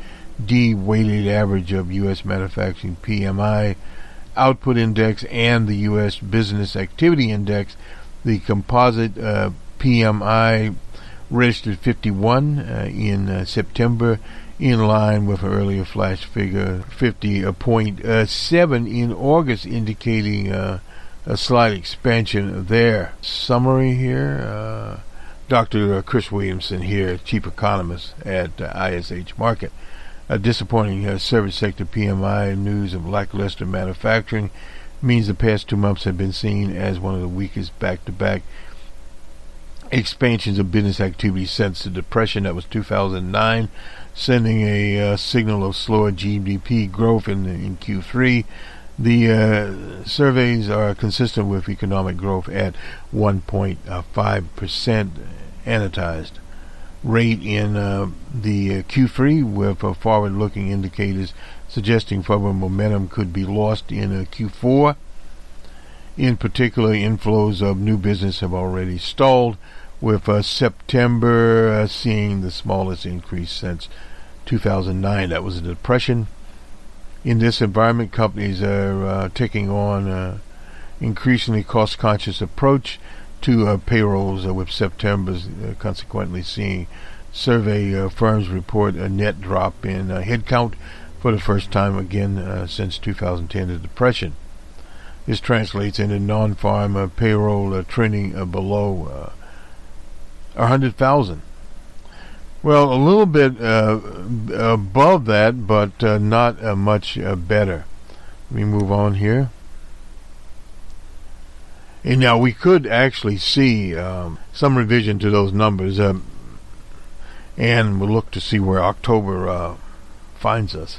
weighted average of U.S. manufacturing PMI output index and the U.S. Business Activity Index. The composite PMI registered 51 in September, in line with an earlier flash figure 50.7 in August, indicating a slight expansion there. Summary here. Dr. Chris Williamson here, chief economist at ISH Market. A disappointing service sector PMI news of lackluster manufacturing means the past 2 months have been seen as one of the weakest back-to-back expansions of business activity since the Depression. That was 2009, sending a signal of slower GDP growth in Q3. The surveys are consistent with economic growth at 1.5% annualized rate in the Q3, with forward-looking indicators suggesting further momentum could be lost in Q4. In particular, inflows of new business have already stalled, with September seeing the smallest increase since 2009. That was a Depression. In this environment, companies are taking on an increasingly cost-conscious approach to payrolls, with September's consequently seeing survey firms report a net drop in headcount for the first time again since 2010, the Depression. This translates into non-farm payroll trending below 100,000. Well, a little bit above that, but not much better. Let me move on here. And now we could actually see some revision to those numbers, and we'll look to see where October finds us.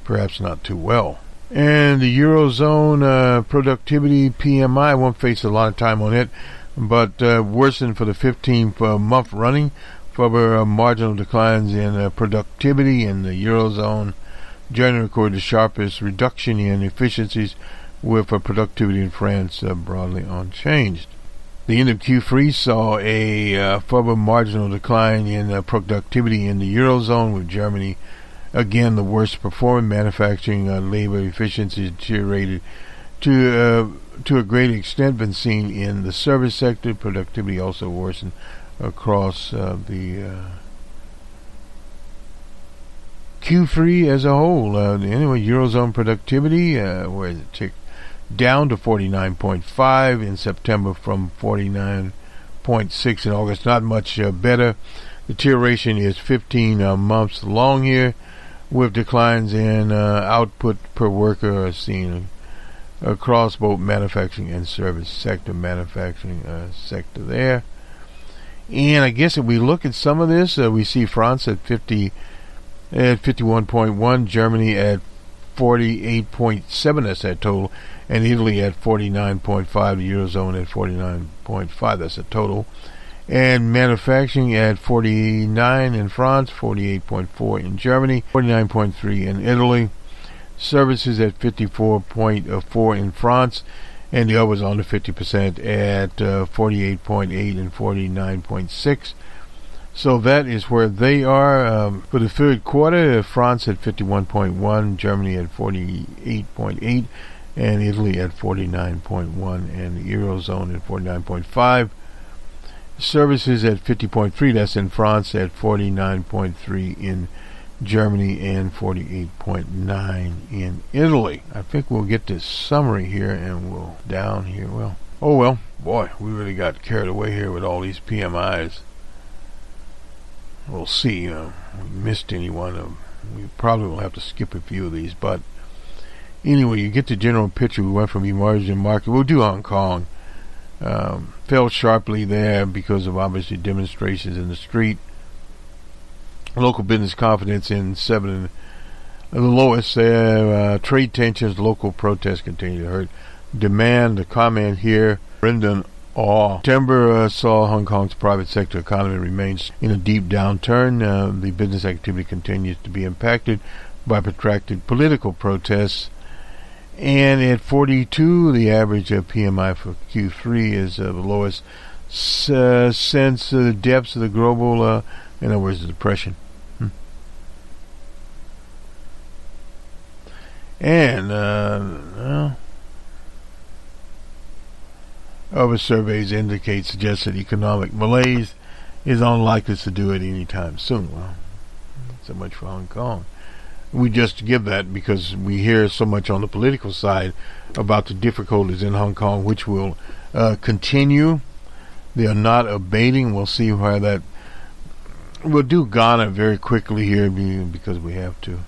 Perhaps not too well. And the Eurozone productivity PMI, I won't waste a lot of time on it, but worsened for the 15th month running for marginal declines in productivity in the Eurozone. January recorded the sharpest reduction in efficiencies, with productivity in France broadly unchanged. The end of Q3 saw a further marginal decline in productivity in the Eurozone, with Germany again the worst performing. Manufacturing labor efficiency deteriorated to a great extent been seen in the service sector. Productivity also worsened across the Q3 as a whole. Anyway, Eurozone productivity, where it ticked down to 49.5 in September from 49.6 in August. Not much better. Deterioration is 15 months long here, with declines in output per worker seen across both manufacturing and service sector. Manufacturing sector there. And I guess if we look at some of this, we see France at 51.1, Germany at 48.7, that's that total, and Italy at 49.5, the Eurozone at 49.5, that's the total. And manufacturing at 49 in France, 48.4 in Germany, 49.3 in Italy. Services at 54.4 in France, and the others under 50% at 48.8 and 49.6. So that is where they are. For the third quarter, France at 51.1, Germany at 48.8, and Italy at 49.1, and the Eurozone at 49.5. Services at 50.3, that's in France, at 49.3 in Germany, and 48.9 in Italy. I think we'll get this summary here, and we'll down here. Well, boy, we really got carried away here with all these PMIs. We'll see. We missed anyone. We probably will have to skip a few of these, but anyway, you get the general picture. We went from emerging market. We'll do Hong Kong. Fell sharply there because of obviously demonstrations in the street. Local business confidence in 7, the lowest there. Trade tensions, local protests continue to hurt demand. The comment here, Brendan September saw Hong Kong's private sector economy remains in a deep downturn. The business activity continues to be impacted by protracted political protests. And at 42, the average PMI for Q3 is the lowest since the depths of the global, in other words, the depression. And other surveys suggest that economic malaise is unlikely to do it anytime soon. Well, so much for Hong Kong. We just give that because we hear so much on the political side about the difficulties in Hong Kong, which will continue. They are not abating. We'll see where that. We'll do Ghana very quickly here because we have to.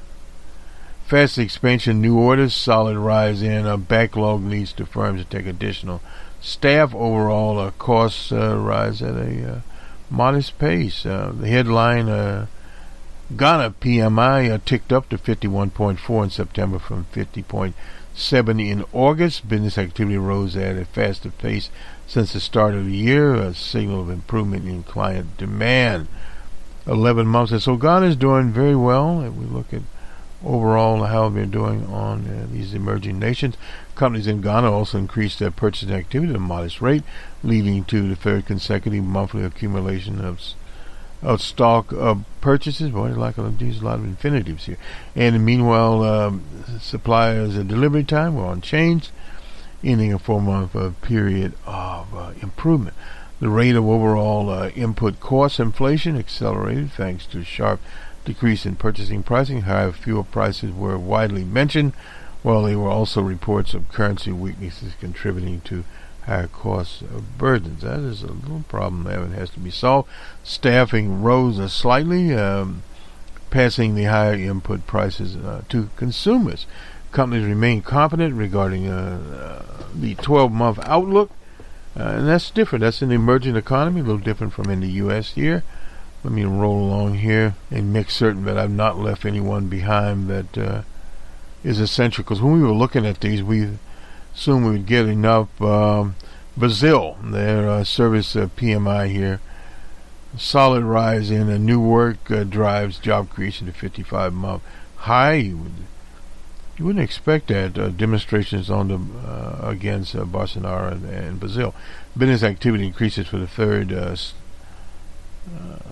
Fast expansion, new orders, solid rise in backlog leads to firms to take additional staff. Overall costs rise at a modest pace. The headline, Ghana PMI ticked up to 51.4 in September from 50.7 in August. Business activity rose at a faster pace since the start of the year, a signal of improvement in client demand. 11 months. And so Ghana is doing very well. If we look at overall how they're doing on these emerging nations. Companies in Ghana also increased their purchasing activity at a modest rate, leading to the third consecutive monthly accumulation of stock purchases. Boy, there's a lot of infinitives here. And meanwhile, suppliers' delivery time were unchanged, ending a 4-month period of improvement. The rate of overall input cost inflation accelerated thanks to sharp decrease in purchasing pricing. However, fuel prices were widely mentioned, while there were also reports of currency weaknesses contributing to higher cost burdens. That is a little problem there that has to be solved. Staffing rose slightly, passing the higher input prices to consumers. Companies remain confident regarding the 12-month outlook, and that's different. That's in the emerging economy, a little different from in the U.S. here. Let me roll along here and make certain that I've not left anyone behind that is essential, because when we were looking at these, we assumed we would get enough. Brazil, their service PMI here, solid rise in new work drives job creation to 55-month high. You wouldn't expect that. Demonstrations on the against Bolsonaro and Brazil. Business activity increases for the third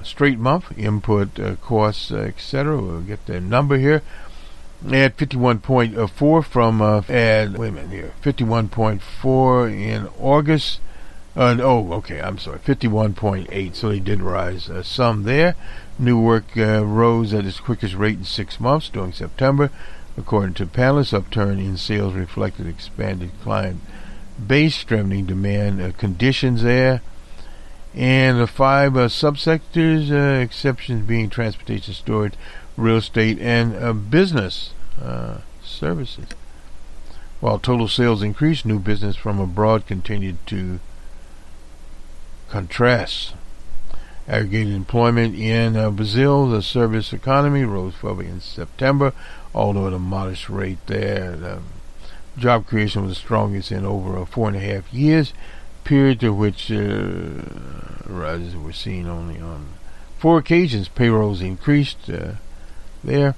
straight month. Input costs, etc. We'll get the number here. At 51.4 from wait a minute here, 51.4 in August. I'm sorry, 51.8. So they did rise some there. New work rose at its quickest rate in 6 months during September. According to panelists, upturn in sales reflected expanded client base, strengthening demand conditions there. And the 5 subsectors, exceptions being transportation, storage, real estate, and business services. While total sales increased, new business from abroad continued to contrast. Aggregated employment in Brazil, the service economy, rose further in September, although at a modest rate there. Job creation was the strongest in over 4.5 years, period to which rises were seen only on 4 occasions. Payrolls increased there.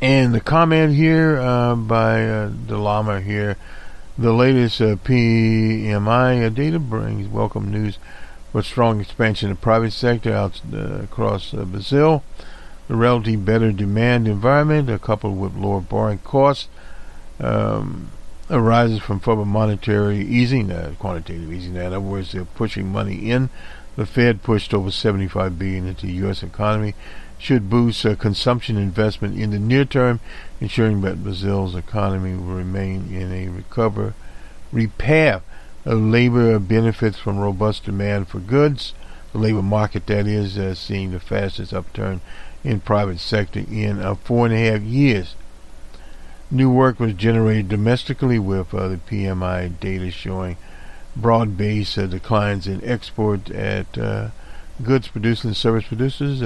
And the comment here by Delama here, the latest PMI data brings welcome news for strong expansion in the private sector across Brazil. The relatively better demand environment, coupled with lower borrowing costs, arises from further monetary easing, quantitative easing. In other words, they're pushing money in. The Fed pushed over $75 billion into the U.S. economy. Should boost consumption investment in the near term, ensuring that Brazil's economy will remain in a recovery path. Labor benefits from robust demand for goods. The labor market, that is, seeing the fastest upturn in private sector in 4.5 years. New work was generated domestically, with the PMI data showing broad-based declines in export at goods producers and service producers.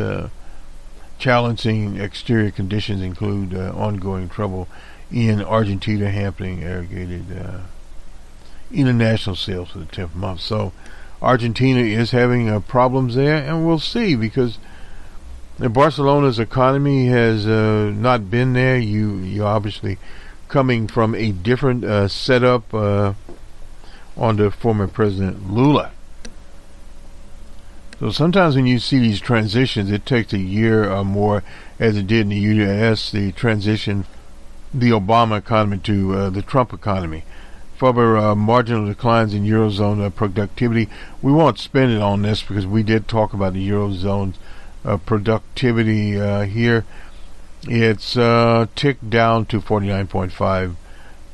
Challenging exterior conditions include ongoing trouble in Argentina, hampering aggregated international sales for the 10th month. So Argentina is having problems there, and we'll see, because Barcelona's economy has not been there. You obviously coming from a different setup under former President Lula. So sometimes when you see these transitions, it takes a year or more, as it did in the U.S., the transition, the Obama economy to the Trump economy. Further marginal declines in Eurozone productivity. We won't spend it on this because we did talk about the Eurozone productivity here. It's ticked down to 49.5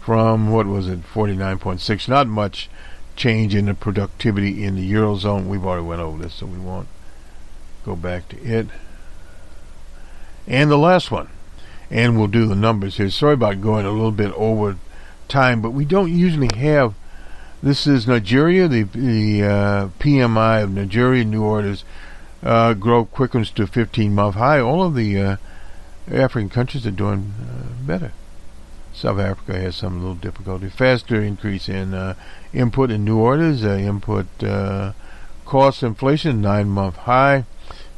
from, 49.6. Not much change in the productivity in the Eurozone. We've already went over this, so we won't go back to it. And the last one, and we'll do the numbers here. Sorry about going a little bit over time, but we don't usually have. This is Nigeria. The PMI of Nigeria, new orders growth quickens to 15-month high. All of the African countries are doing better. South Africa has some little difficulty. Faster increase in input and new orders. Input cost inflation, 9-month high.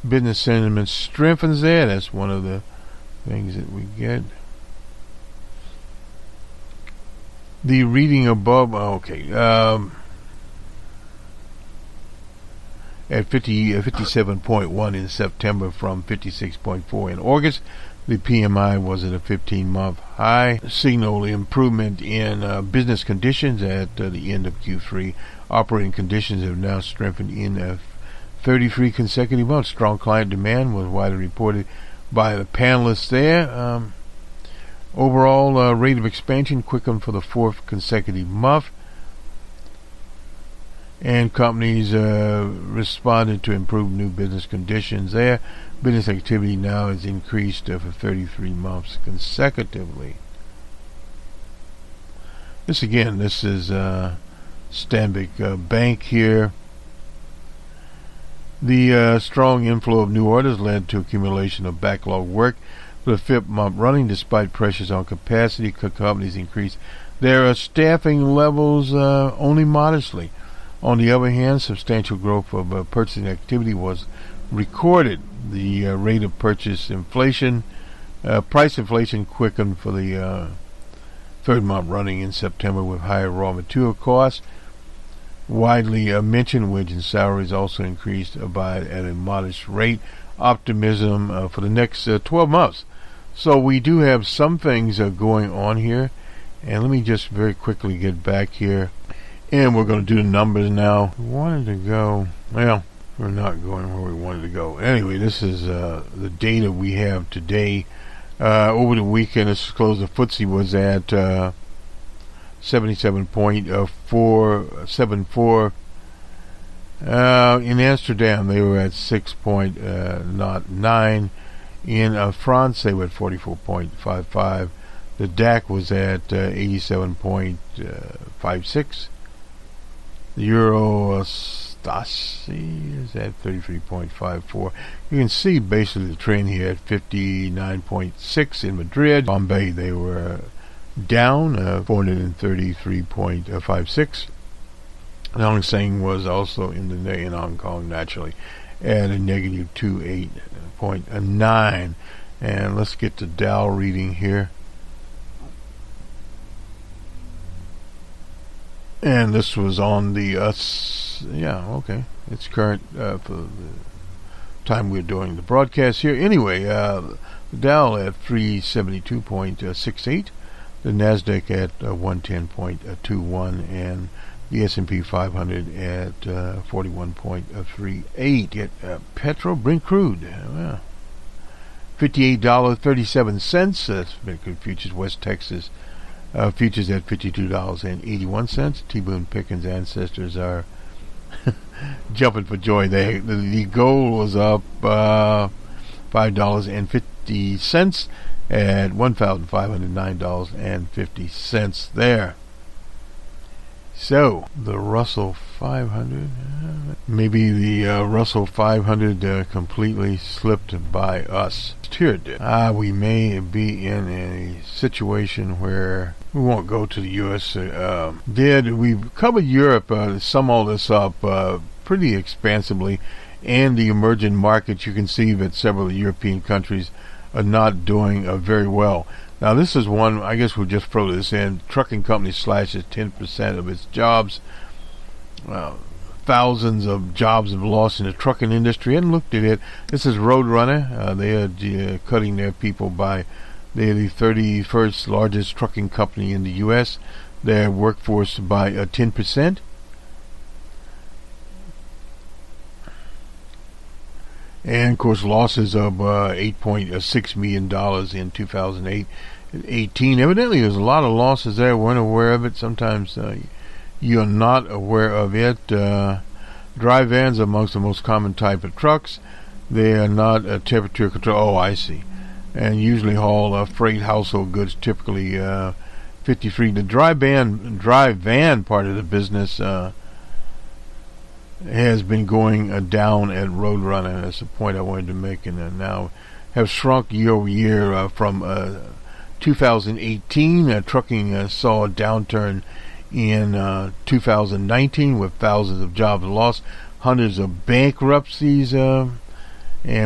Business sentiment strengthens there. That's one of the things that we get. The reading above, at 57.1 in September from 56.4 in August. The PMI was at a 15-month high. Signal improvement in business conditions at the end of Q3. Operating conditions have now strengthened in 33 consecutive months. Strong client demand was widely reported by the panelists there. Overall rate of expansion quickened for the 4th consecutive month. And companies responded to improved new business conditions there. Business activity now has increased for 33 months consecutively. This is Stanbic Bank here. The strong inflow of new orders led to accumulation of backlog work. for the fifth month running, despite pressures on capacity. Companies increase their staffing levels only modestly. On the other hand, substantial growth of purchasing activity was recorded. The rate of price inflation quickened for the third month running in September with higher raw material costs. Widely mentioned, wage and salaries also increased at a modest rate. Optimism for the next 12 months. So we do have some things going on here. And let me just very quickly get back here. And we're going to do the numbers now. We wanted to go, well, we're not going where we wanted to go. Anyway, this is the data we have today. Over the weekend, this is close. The FTSE was at 77.474. In Amsterdam, they were at 6.09. In France, they were at 44.55. The DAC was at 87.56. The Euro Stasi is at 33.54. You can see basically the trend here at 59.6 in Madrid. Bombay, they were down 433.56. Hong Kong was also in Hong Kong naturally at a negative 28.9. And let's get the Dow reading here. And this was on the it's current for the time we're doing the broadcast here. Anyway, the Dow at 372.68, the Nasdaq at 110.21, and the S&P 500 at 41.38. Yet petrol, Brent crude, $58.37. That's Midland Futures, West Texas futures at $52.81. T-Boone Pickens ancestors are jumping for joy. The gold was up $5.50 at $1,509.50 there. So the Russell 500, maybe the Russell 500 completely slipped by us. Here it did. We may be in a situation where we won't go to the U.S. We've covered Europe, sum all this up pretty expansively, and the emerging markets. You can see that several European countries are not doing very well. Now this is one, I guess we'll just throw this in. Trucking company slashes 10% of its jobs. Thousands of jobs have lost in the trucking industry. And looked at it. This is Roadrunner. They are cutting their people by, they're the 31st largest trucking company in the U.S. Their workforce by 10%. And of course losses of $8.6 million in 2018. Evidently there's a lot of losses there. We weren't aware of it. Sometimes you're not aware of it. Dry vans are amongst the most common type of trucks. They are not temperature control. Oh, I see. And usually haul freight household goods, typically 53. The dry van part of the business has been going down at Roadrunner. That's the point I wanted to make, and now have shrunk year over year from 2018. Trucking saw a downturn in 2019 with thousands of jobs lost, hundreds of bankruptcies, and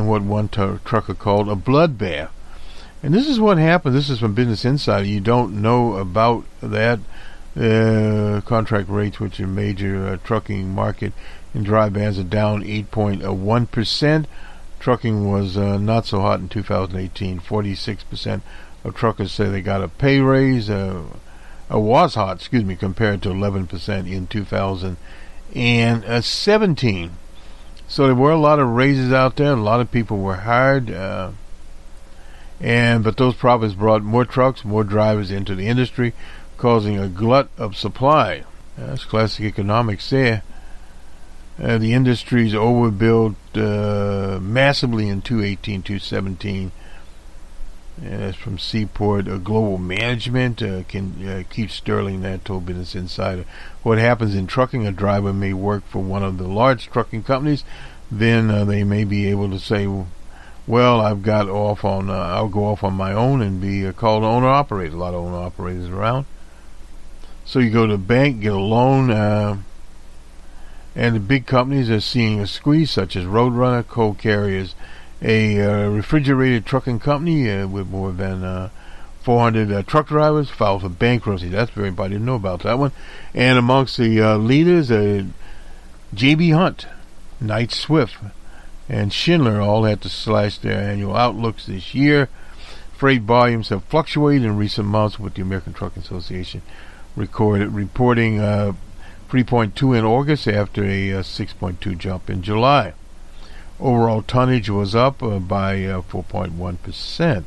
what one trucker called a bloodbath. And this is what happened. This is from Business Insider. You don't know about that. Contract rates, which are major trucking market in dry vans, are down 8.1%. Trucking was not so hot in 2018. 46% of truckers say they got a pay raise. Was hot, compared to 11% in 2017. So there were a lot of raises out there. A lot of people were hired. But those profits brought more trucks, more drivers into the industry, causing a glut of supply. That's classic economics there. The industry's overbuilt massively in 2018, 2017. And that's from Seaport Global Management. Can keep sterling that, told Business Insider. What happens in trucking, a driver may work for one of the large trucking companies. Then they may be able to say, Well, I'll go off on my own and be called owner-operator. A lot of owner-operators around. So you go to the bank, get a loan, and the big companies are seeing a squeeze, such as Roadrunner, coal carriers, a refrigerated trucking company with more than 400 truck drivers filed for bankruptcy. That's very important. I didn't know about that one. And amongst the leaders, J.B. Hunt, Knight Swift, and Schindler all had to slash their annual outlooks this year. Freight volumes have fluctuated in recent months, with the American Trucking Association reporting 3.2 in August after a 6.2 jump in July. Overall tonnage was up by 4.1%.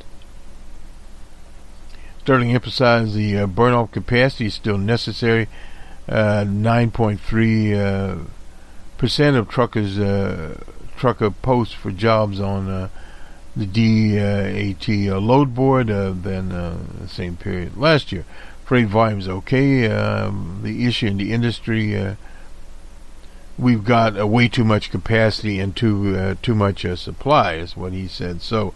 Sterling emphasized the burn-off capacity is still necessary. 9.3% of trucker posts for jobs on the DAT load board than the same period last year. Freight volumes okay. The issue in the industry, we've got way too much capacity and too much supply, is what he said. So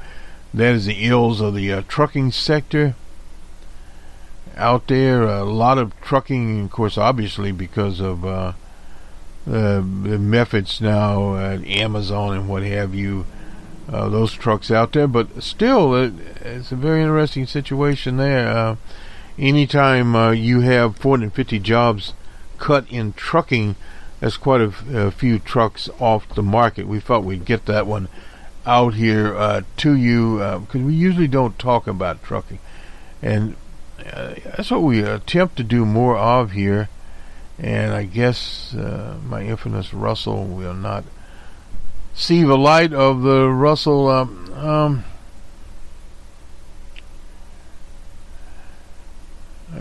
that is the ills of the trucking sector out there. A lot of trucking, of course, obviously because of the methods now at Amazon and what have you, those trucks out there. But still, it's a very interesting situation there. Anytime you have 450 jobs cut in trucking, that's quite a few trucks off the market. We thought we'd get that one out here to you, because we usually don't talk about trucking. And that's what we attempt to do more of here. And I guess my infamous Russell will not see the light of the Russell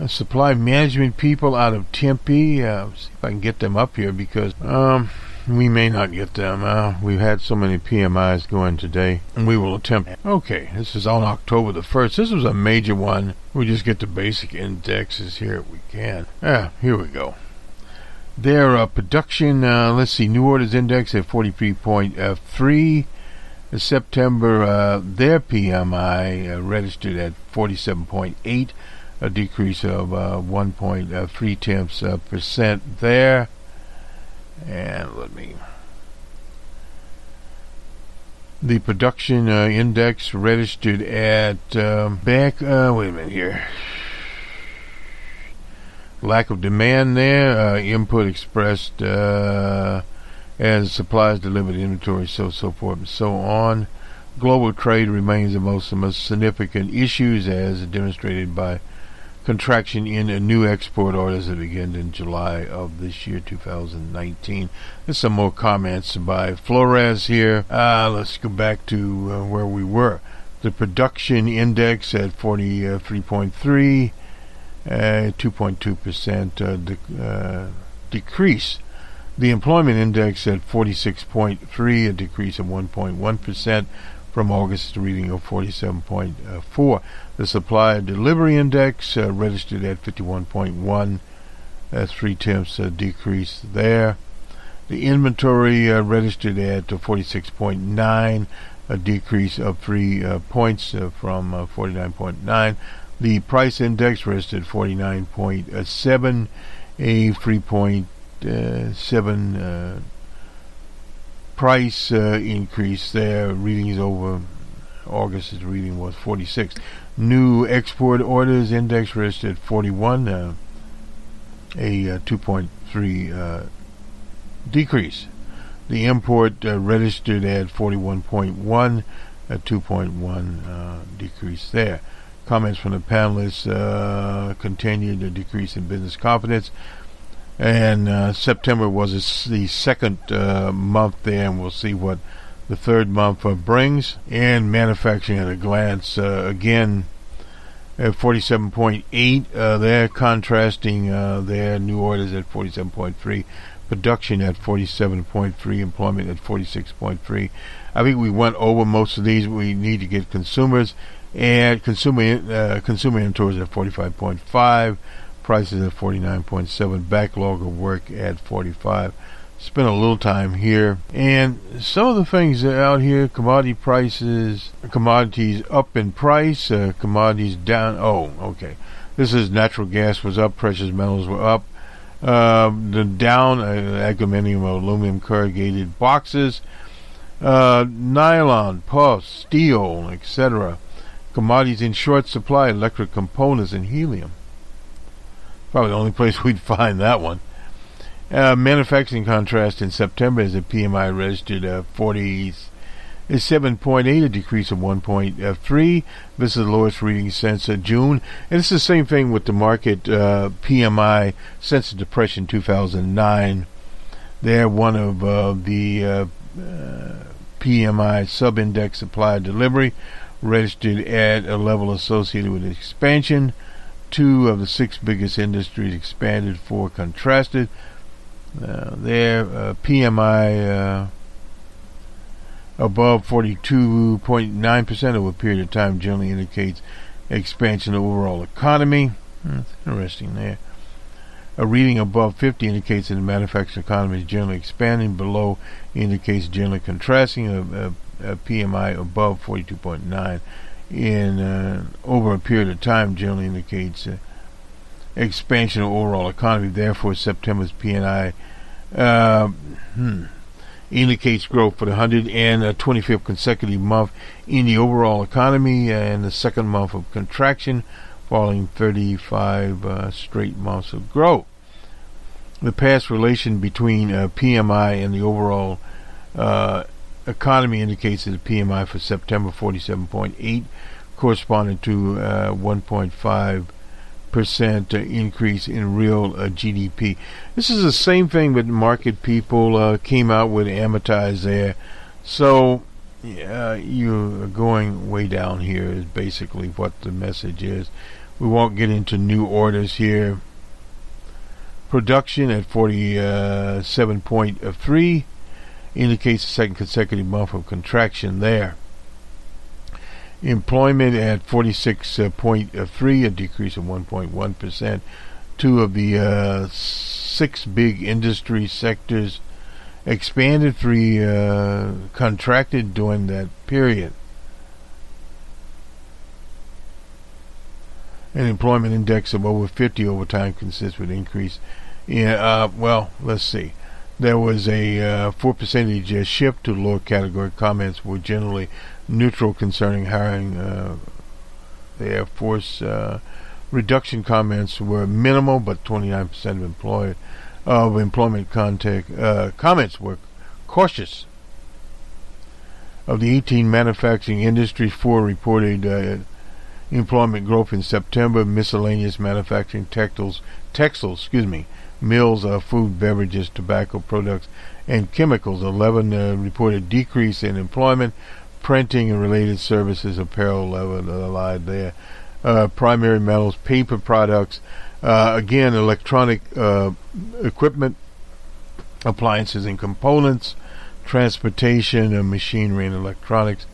supply management people out of Tempe. See if I can get them up here, because we may not get them. We've had so many PMIs going today, and we will attempt. Okay, this is on October the 1st. This was a major one. We just get the basic indexes here if we can. Here we go. Their production, let's see, new orders index at 43.3. September, their PMI registered at 47.8. A decrease of 1.3% there. And the production index registered at wait a minute here. Lack of demand there. Input expressed as supplies delivered, inventory, so forth and so on. Global trade remains the most significant issues, as demonstrated by contraction in new export orders that began in July of this year, 2019. There's some more comments by Flores here. Let's go back to where we were. The production index at 43.3, 2.2% decrease. The employment index at 46.3, a decrease of 1.1%. From August reading of 47.4. The supply delivery index registered at 51.1, 0.3 decrease there. The inventory registered at 46.9, a decrease of 3 points from 49.9. The price index registered 49.7, a 3.7 price increase there. Readings over August's reading was 46. New export orders index registered 41, a 2.3 decrease. The import registered at 41.1, a 2.1 decrease there. Comments from the panelists continued a decrease in business confidence. And September was the second month there, and we'll see what the third month brings. And manufacturing at a glance, again, at 47.8. They're contrasting their new orders at 47.3, production at 47.3, employment at 46.3. I think we went over most of these. We need to get consumers, and consumer inventories at 45.5. Prices at 49.7, backlog of work at 45. spend a little time here. And some of the things out here, commodity prices, commodities up in price, commodities down. Oh, okay. This is natural gas was up, precious metals were up. The down, aluminium, aluminum corrugated boxes, nylon, puff, steel, etc. Commodities in short supply, electric components, and helium. Probably the only place we'd find that one. Manufacturing contrast in September as the PMI registered 47.8, a decrease of 1.3. This is the lowest reading since June. And it's the same thing with the market PMI since the Depression 2009. They're one of the PMI sub-index supply delivery registered at a level associated with expansion. 2 of the 6 biggest industries expanded, 4 contrasted. Their PMI above 42.9% over a period of time generally indicates expansion of the overall economy. That's interesting there. A reading above 50 indicates that the manufacturing economy is generally expanding. Below indicates generally contrasting. A PMI above 42.9 in over a period of time generally indicates expansion of overall economy. Therefore, September's PMI indicates growth for the 125th consecutive month in the overall economy and the second month of contraction, following 35 straight months of growth. The past relation between PMI and the overall economy indicates that the PMI for September 47.8, corresponding to 1.5% increase in real GDP. This is the same thing that market people came out with amortized there. So you're going way down here is basically what the message is. We won't get into new orders here. Production at 47.3 indicates the second consecutive month of contraction there. Employment at 46.3, a decrease of 1.1%. 2 of the 6 big industry sectors expanded, 3 contracted during that period. An employment index of over 50 over time consists with increase in, let's see. There was a 4% shift to lower category. Comments were generally neutral concerning hiring. The Air Force reduction comments were minimal, but 29% of employment comments were cautious. Of the 18 manufacturing industries, 4 reported employment growth in September. Miscellaneous manufacturing, textiles, mills, food, beverages, tobacco products, and chemicals. 11 reported decrease in employment. Printing and related services, apparel, allied there. Primary metals, paper products, again, electronic equipment, appliances and components, transportation, machinery and electronics.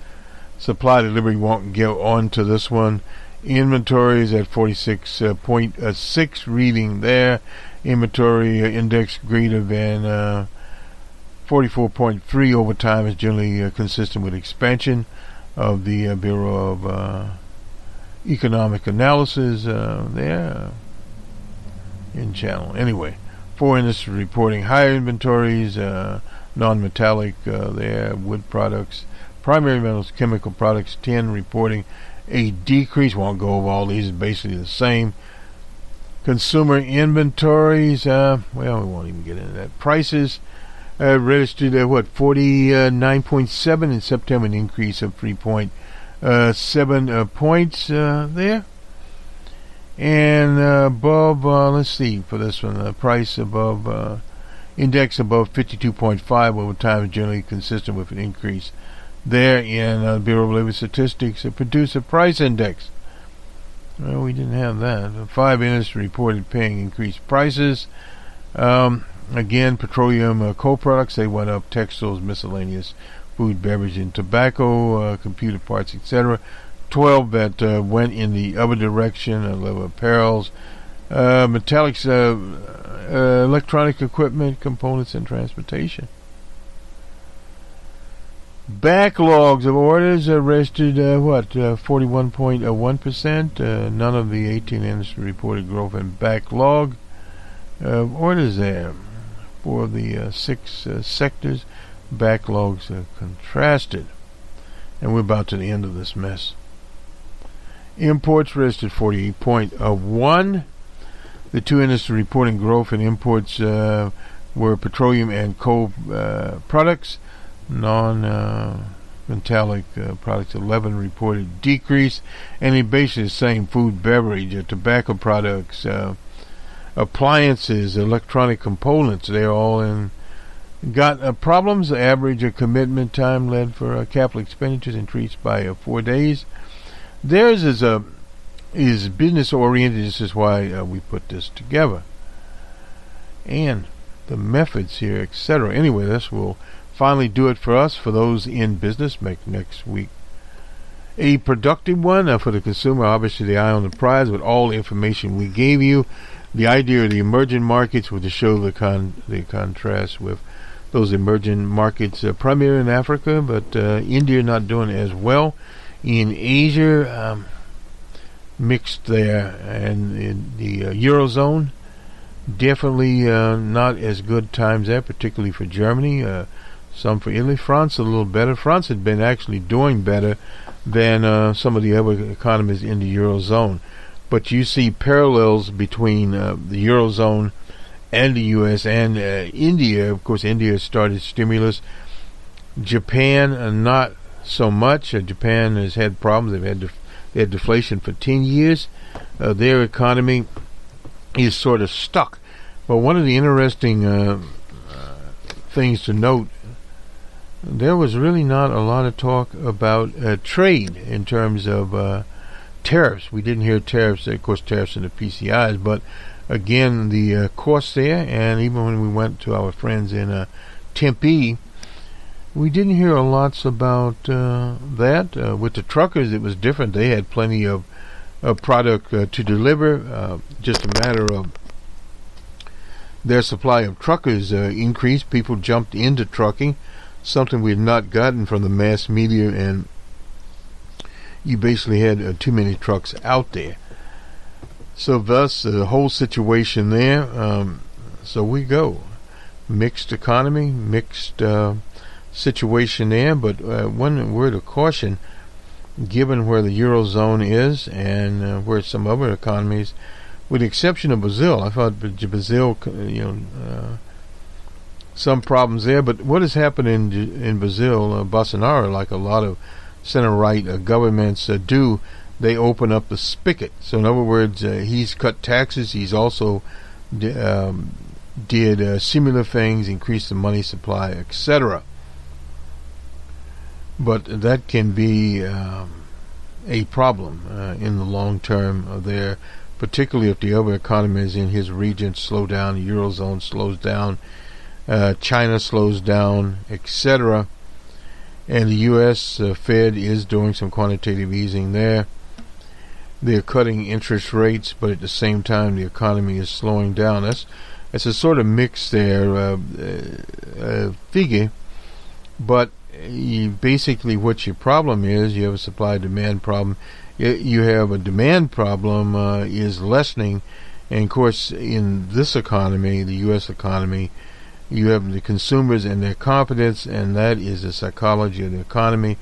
Supply delivery won't go on to this one. Inventories at 46.6 reading there. Inventory index greater than 44.3 over time is generally consistent with expansion of the Bureau of Economic Analysis there in channel. Anyway, 4 industries reporting higher inventories, non-metallic there, wood products, primary metals, chemical products. 10 reporting a decrease. Won't go over all these, basically the same. Consumer inventories, we won't even get into that. Prices registered at 49.7 in September, an increase of 3.7 points there. And above, let's see, for this one, price above, index above 52.5 over time is generally consistent with an increase there in Bureau of Labor Statistics. A producer price index. Well, we didn't have that. 5 industries reported paying increased prices. Again, petroleum co-products, they went up. Textiles, miscellaneous, food, beverage, and tobacco, computer parts, etc. 12 that went in the other direction, leather apparels. Metallics electronic equipment, components, and transportation. Backlogs of orders rested 41.1%. None of the 18 industry reported growth in backlog orders there. For the 6 sectors, backlogs contrasted. And we're about to the end of this mess. Imports rested 48.1. The 2 industries reporting growth in imports were petroleum and coal products. Non-metallic products 11 reported decrease. And in basically the same: food, beverage, tobacco products, appliances, electronic components. They're all in. Got problems. The average commitment time led for capital expenditures increased by 4 days. Theirs is business oriented. This is why we put this together. And the methods here, etc. Anyway, this will finally do it for us. For those in business, make next week a productive one. For the consumer, obviously the eye on the prize with all the information we gave you. The idea of the emerging markets was to show the contrast with those emerging markets, primarily in Africa, but India not doing as well. In Asia, mixed there, and in the Eurozone, definitely not as good times there, particularly for Germany, some for Italy. France a little better. France had been actually doing better than some of the other economies in the Eurozone. But you see parallels between the Eurozone and the U.S. and India. Of course, India started stimulus. Japan, not so much. Japan has had problems. They had deflation for 10 years. Their economy is sort of stuck. But one of the interesting things to note, there was really not a lot of talk about trade in terms of tariffs. We didn't hear tariffs, of course, tariffs in the PCIs, but again, the costs there, and even when we went to our friends in Tempe, we didn't hear a lot about that. With the truckers, it was different. They had plenty of product to deliver. Just a matter of their supply of truckers increased. People jumped into trucking, something we had not gotten from the mass media, and you basically had too many trucks out there. So thus, the whole situation there, so we go. Mixed economy, mixed situation there, but one word of caution, given where the Eurozone is and where some other economies, with the exception of Brazil, I thought Brazil, some problems there, but what has happened in Brazil, Bolsonaro, like a lot of center-right governments do, they open up the spigot. So in other words, he's cut taxes. He's also did similar things, increased the money supply, etc. But that can be a problem in the long term there, particularly if the other economies in his region slow down, the Eurozone slows down, China slows down, etc. And the U.S. Fed is doing some quantitative easing there. They're cutting interest rates, but at the same time, the economy is slowing down. That's a sort of mix there, figure. But basically, what your problem is, you have a supply-demand problem. You have a demand problem is lessening. And, of course, in this economy, the U.S. economy, you have the consumers and their confidence, and that is the psychology of the economy.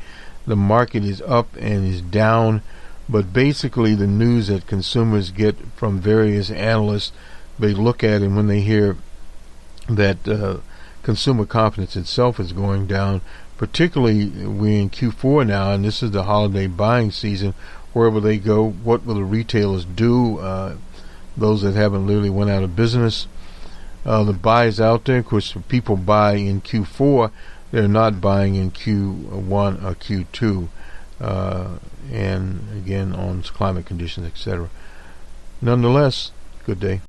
The market is up and is down, but basically the news that consumers get from various analysts, they look at, and when they hear that consumer confidence itself is going down, particularly we're in Q4 now, and this is the holiday buying season. Wherever they go, what will the retailers do? Those that haven't literally went out of business. The buys out there, of course, people buy in Q4, they're not buying in Q1 or Q2, and again on climate conditions, etc. Nonetheless, good day.